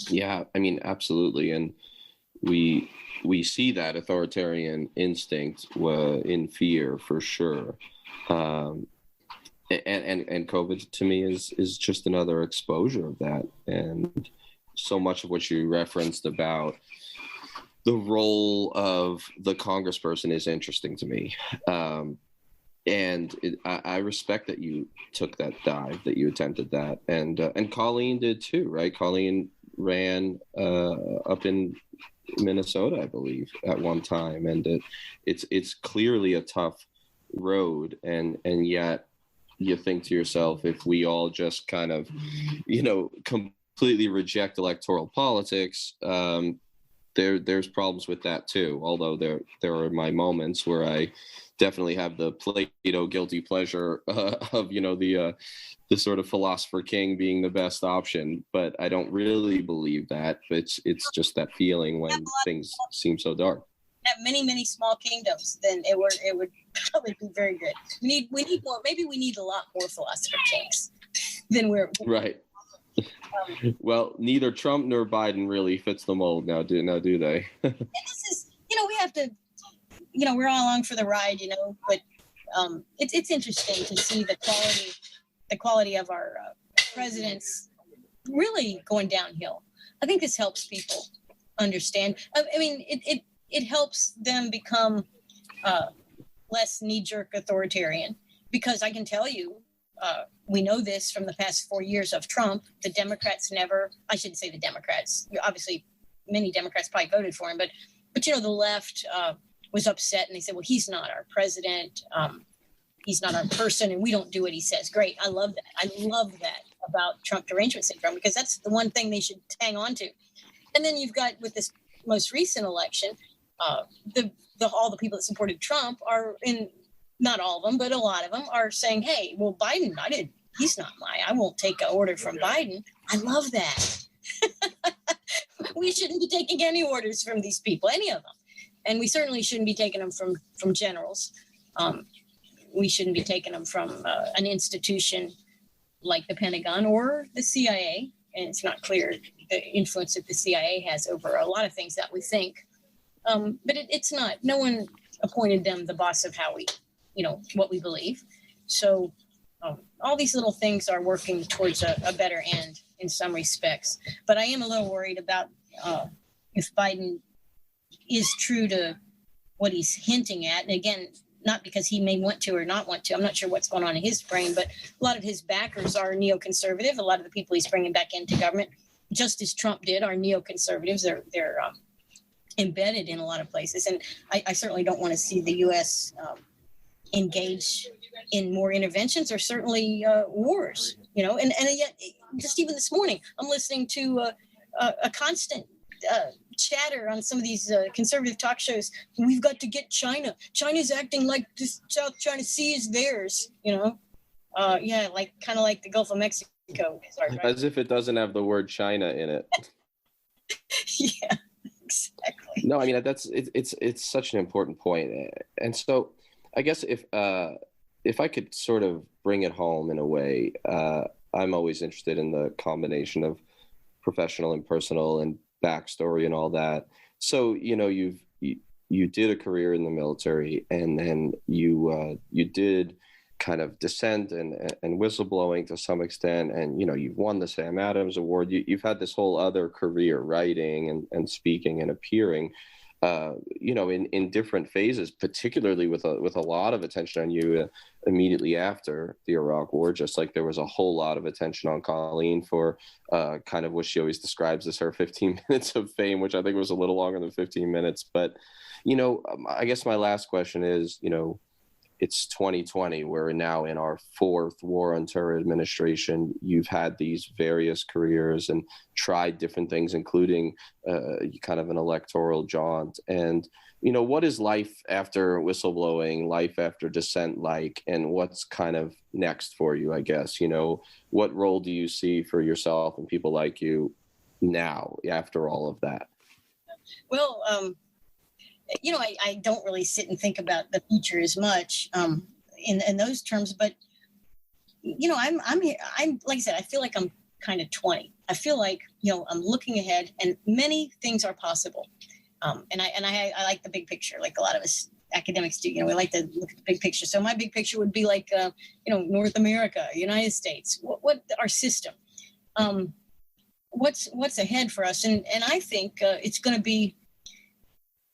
Yeah, I mean, absolutely. And we see that authoritarian instinct in fear for sure. And COVID to me is just another exposure of that. And so much of what you referenced about the role of the congressperson is interesting to me. I respect that you took that dive, that you attempted that. And Colleen did too, right? Colleen ran up in Minnesota, I believe, at one time. And it's clearly a tough road. And yet you think to yourself, if we all just kind of, completely reject electoral politics, there's problems with that too. Although there are my moments where I definitely have the Plato guilty pleasure of the sort of philosopher king being the best option, but I don't really believe that. It's just that feeling when things seem so dark. Have many small kingdoms, then it would probably be very good. We need more. Maybe we need a lot more philosopher kings than we're right. Well, neither Trump nor Biden really fits the mold now, do they? And this is, we have to, we're all along for the ride, but it's interesting to see the quality of our presidents really going downhill. I think this helps people understand. I mean, it helps them become less knee-jerk authoritarian, because I can tell you, we know this from the past 4 years of Trump. The Democrats I shouldn't say the Democrats. Obviously, many Democrats probably voted for him, but the left was upset, and they said, well, he's not our president. He's not our person, and we don't do what he says. Great. I love that. I love that about Trump derangement syndrome, because that's the one thing they should hang on to. And then you've got, with this most recent election, all the people that supported Trump are in, not all of them, but a lot of them are saying, hey, well, Biden, he's not I won't take an order from Biden. I love that. We shouldn't be taking any orders from these people, any of them. And we certainly shouldn't be taking them from generals. We shouldn't be taking them from an institution like the Pentagon or the CIA. And it's not clear the influence that the CIA has over a lot of things that we think. But it's not. No one appointed them the boss of how we, what we believe. So all these little things are working towards a better end in some respects. But I am a little worried about if Biden is true to what he's hinting at. And again, not because he may want to or not want to. I'm not sure what's going on in his brain, but a lot of his backers are neoconservative. A lot of the people he's bringing back into government, just as Trump did, are neoconservatives. They're embedded in a lot of places. And I certainly don't want to see the U.S. Engage in more interventions or certainly wars, and yet just even this morning, I'm listening to a constant chatter on some of these conservative talk shows. We've got to get China. China's acting like this South China Sea is theirs, like kind of like the Gulf of Mexico. Sorry, right? As if it doesn't have the word China in it. Yeah, exactly. No, I mean, it's such an important point. And so I guess if I could sort of bring it home in a way, I'm always interested in the combination of professional and personal and backstory and all that. So, you did a career in the military, and then you did kind of dissent and whistleblowing to some extent, and you've won the Sam Adams Award. You've had this whole other career, writing and speaking and appearing, in different phases, particularly with a lot of attention on you immediately after the Iraq War, just like there was a whole lot of attention on Colleen for kind of what she always describes as her 15 minutes of fame, which I think was a little longer than 15 minutes. But, I guess my last question is, it's 2020. We're now in our fourth war on terror administration. You've had these various careers and tried different things, including kind of an electoral jaunt. And, what is life after whistleblowing, life after dissent like, and what's kind of next for you, I guess? What role do you see for yourself and people like you now after all of that? Well, I don't really sit and think about the future as much in those terms, but I'm here. I'm like I said, I feel like I'm kind of 20. I feel like I'm looking ahead, and many things are possible. And I like the big picture, like a lot of us academics do. We like to look at the big picture. So my big picture would be like North America, United States. What our system? What's ahead for us? And I think it's going to be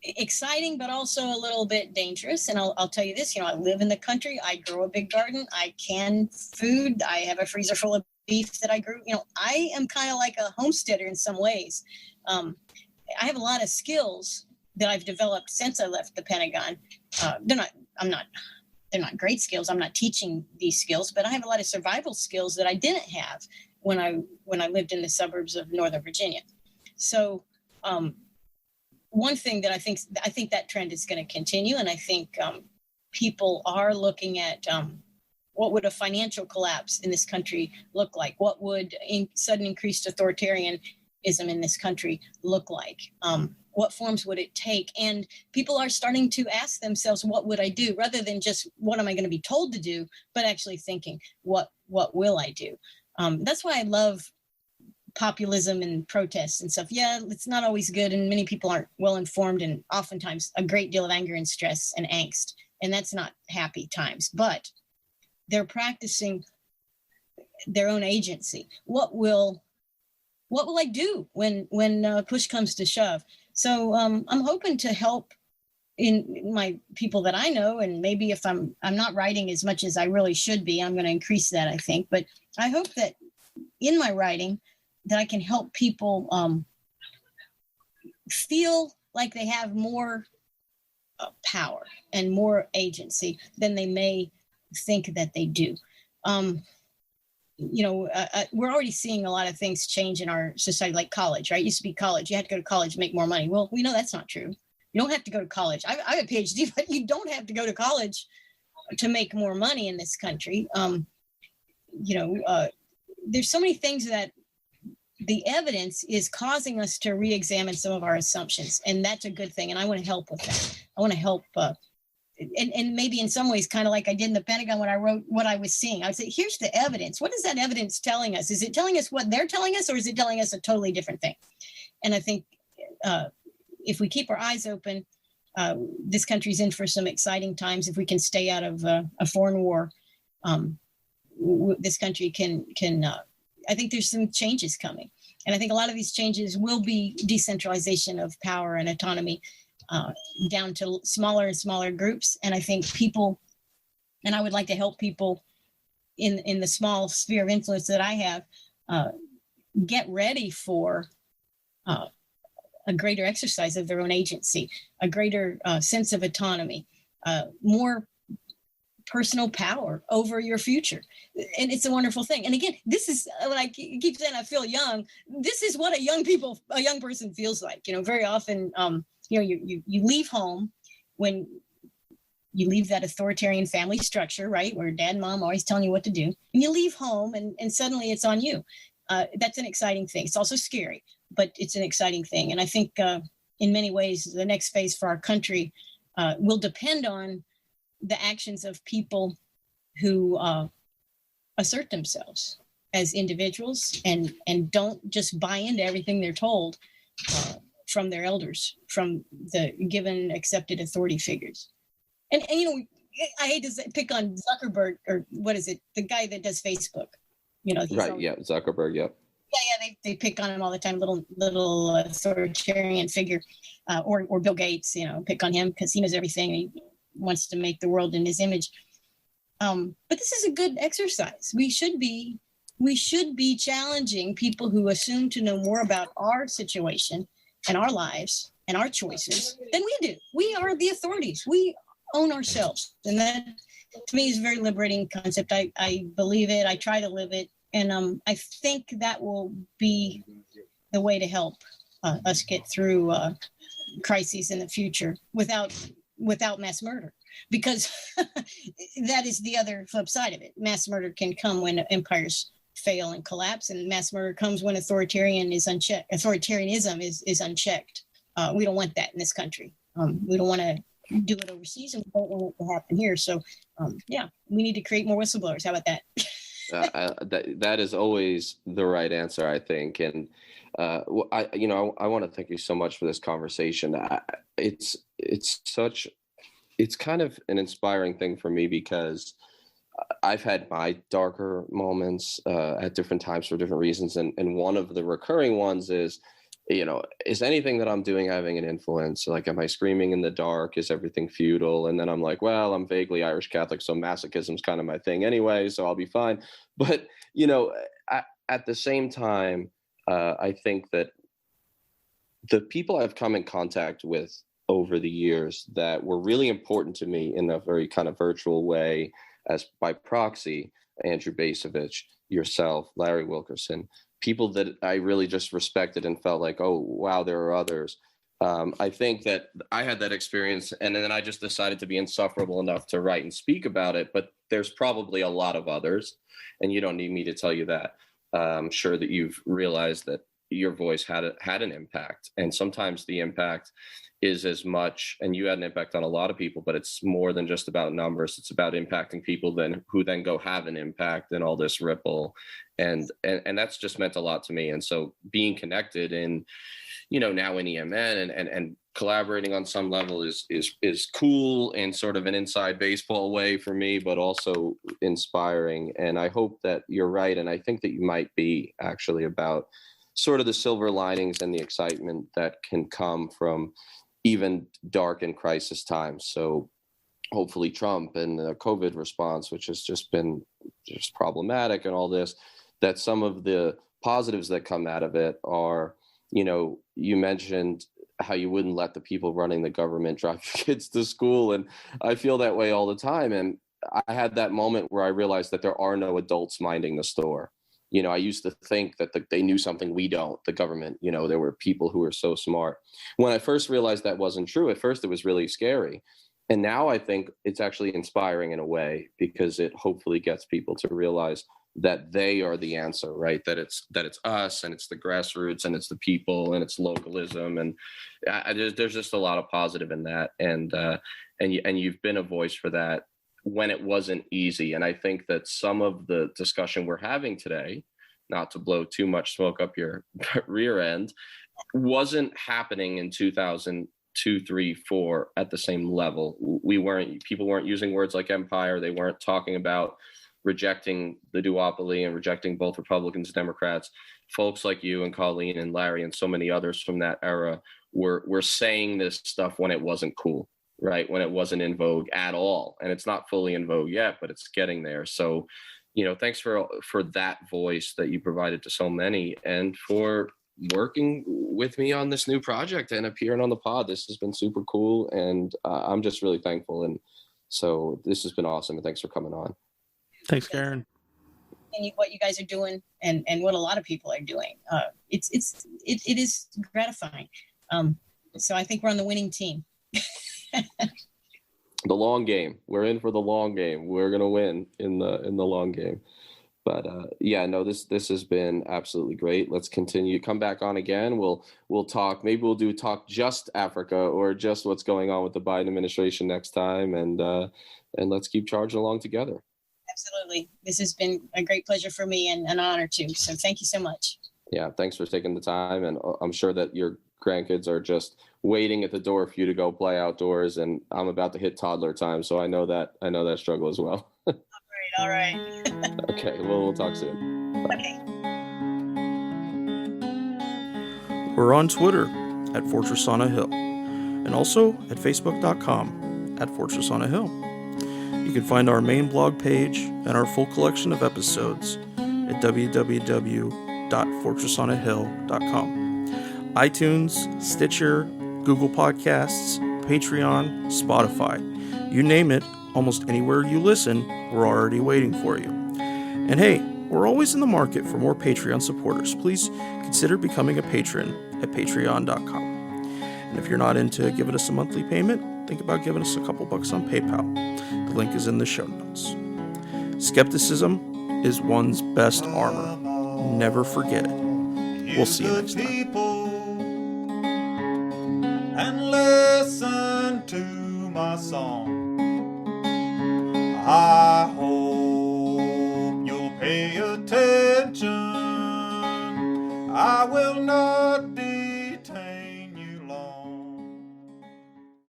exciting, but also a little bit dangerous. And I'll tell you this, I live in the country. I grow a big garden. I can food. I have a freezer full of beef that I grew. I am kind of like a homesteader in some ways. I have a lot of skills that I've developed since I left the Pentagon. They're not great skills. I'm not teaching these skills, but I have a lot of survival skills that I didn't have when I lived in the suburbs of Northern Virginia. So, one thing that I think that trend is going to continue, and I think people are looking at what would a financial collapse in this country look like? What would sudden increased authoritarianism in this country look like? What forms would it take? And people are starting to ask themselves, what would I do? Rather than just what am I going to be told to do, but actually thinking, what will I do? That's why I love populism and protests and stuff. Yeah, it's not always good, and many people aren't well informed, and oftentimes a great deal of anger and stress and angst, and that's not happy times. But they're practicing their own agency. What will I do when push comes to shove? So I'm hoping to help in my people that I know, and maybe if I'm not writing as much as I really should be, I'm going to increase that, I think. But I hope that in my writing that I can help people feel like they have more power and more agency than they may think that they do. We're already seeing a lot of things change in our society, like college, right? It used to be college. You had to go to college to make more money. Well, we know that's not true. You don't have to go to college. I have a PhD, but you don't have to go to college to make more money in this country. There's so many things that the evidence is causing us to re-examine some of our assumptions, and that's a good thing. And I want to help with that. I want to help, and maybe in some ways, kind of like I did in the Pentagon when I wrote what I was seeing. I would say, here's the evidence. What is that evidence telling us? Is it telling us what they're telling us, or is it telling us a totally different thing? And I think if we keep our eyes open, this country's in for some exciting times. If we can stay out of a foreign war, this country can I think there's some changes coming. And I think a lot of these changes will be decentralization of power and autonomy. down to smaller and smaller groups. And I think people, and I would like to help people in the small sphere of influence that I have, get ready for a greater exercise of their own agency, a greater sense of autonomy, more personal power over your future. And it's a wonderful thing. And again, this is when I keep saying I feel young, this is what a young person feels like. Very often, you leave home when you leave that authoritarian family structure, right? Where dad and mom always telling you what to do. And you leave home and suddenly it's on you. That's an exciting thing. It's also scary, but it's an exciting thing. And I think in many ways, the next phase for our country will depend on the actions of people who assert themselves as individuals and don't just buy into everything they're told from their elders, from the given accepted authority figures. And I hate to pick on Zuckerberg, or what is it? The guy that does Facebook. Right. Yeah. Zuckerberg. Yep. Yeah. They pick on him all the time. Little authoritarian figure, or Bill Gates. Pick on him because he knows everything. And he wants to make the world in his image. But this is a good exercise. We should be challenging people who assume to know more about our situation and our lives and our choices than we do. We are the authorities. We own ourselves, and that to me is a very liberating concept. I believe it. I try to live it, and I think that will be the way to help us get through crises in the future without mass murder, because that is the other flip side of it. Mass murder can come when empires fail and collapse, and mass murder comes when authoritarianism is unchecked. We don't want that in this country. We don't want to do it overseas, and we don't want it to happen here. So, we need to create more whistleblowers. How about that? That is always the right answer, I think. And I want to thank you so much for this conversation. It's kind of an inspiring thing for me, because I've had my darker moments at different times for different reasons. And one of the recurring ones is, is anything that I'm doing having an influence? Like, am I screaming in the dark? Is everything futile? And then I'm like, well, I'm vaguely Irish Catholic, so masochism's kind of my thing anyway, so I'll be fine. But, at the same time, I think that the people I've come in contact with over the years that were really important to me in a very kind of virtual way, as by proxy, Andrew Bacevich, yourself, Larry Wilkerson, people that I really just respected and felt like, oh, wow, there are others. I think that I had that experience, and then I just decided to be insufferable enough to write and speak about it. But there's probably a lot of others, and you don't need me to tell you that. I'm sure that you've realized that your voice had an impact, and sometimes the impact is as much, and you had an impact on a lot of people, but it's more than just about numbers. It's about impacting people who then go have an impact and all this ripple. And that's just meant a lot to me. And so being connected in, now in EMN and collaborating on some level is cool in sort of an inside baseball way for me, but also inspiring. And I hope that you're right. And I think that you might be actually about sort of the silver linings and the excitement that can come from even dark and crisis times. So hopefully Trump and the COVID response, which has just been problematic and all this, that some of the positives that come out of it are, you mentioned how you wouldn't let the people running the government drive your kids to school. And I feel that way all the time. And I had that moment where I realized that there are no adults minding the store. I used to think that they knew something we don't, the government. There were people who were so smart. When I first realized that wasn't true, at first it was really scary. And now I think it's actually inspiring in a way, because it hopefully gets people to realize that they are the answer, right? That it's us, and it's the grassroots, and it's the people, and it's localism. And there's just a lot of positive in that. And you've been a voice for that when it wasn't easy. And I think that some of the discussion we're having today, not to blow too much smoke up your rear end, wasn't happening in 2002, 3, 4 at the same level. People weren't using words like empire. They weren't talking about rejecting the duopoly and rejecting both Republicans and Democrats. Folks like you and Colleen and Larry and so many others from that era we're saying this stuff when it wasn't cool, right? When it wasn't in vogue at all. And it's not fully in vogue yet, but it's getting there. So, thanks for that voice that you provided to so many, and for working with me on this new project and appearing on the pod. This has been super cool, and I'm just really thankful. And so this has been awesome. And thanks for coming on. Thanks, Karen. And what you guys are doing, and what a lot of people are doing, it is gratifying. So I think we're on the winning team. The long game. We're in for the long game. We're gonna win in the long game. But this has been absolutely great. Let's continue. Come back on again. We'll talk. Maybe we'll talk just Africa, or just what's going on with the Biden administration next time, and let's keep charging along together. Absolutely. This has been a great pleasure for me, and an honor too. So thank you so much. Yeah, thanks for taking the time, and I'm sure that your grandkids are just waiting at the door for you to go play outdoors, and I'm about to hit toddler time, so I know that struggle as well. All right. Okay, well, we'll talk soon. Bye. Okay. We're on Twitter at Fortress on a Hill, and also at Facebook.com at Fortress on a Hill. You can find our main blog page and our full collection of episodes at www.fortressonahill.com. iTunes, Stitcher, Google Podcasts, Patreon, Spotify. You name it, almost anywhere you listen, we're already waiting for you. And hey, we're always in the market for more Patreon supporters. Please consider becoming a patron at patreon.com. And if you're not into giving us a monthly payment, think about giving us a couple bucks on PayPal. The link is in the show notes. Skepticism is one's best armor. Never forget it. We'll see you next time. And listen to my song. I hope you'll pay attention. I will not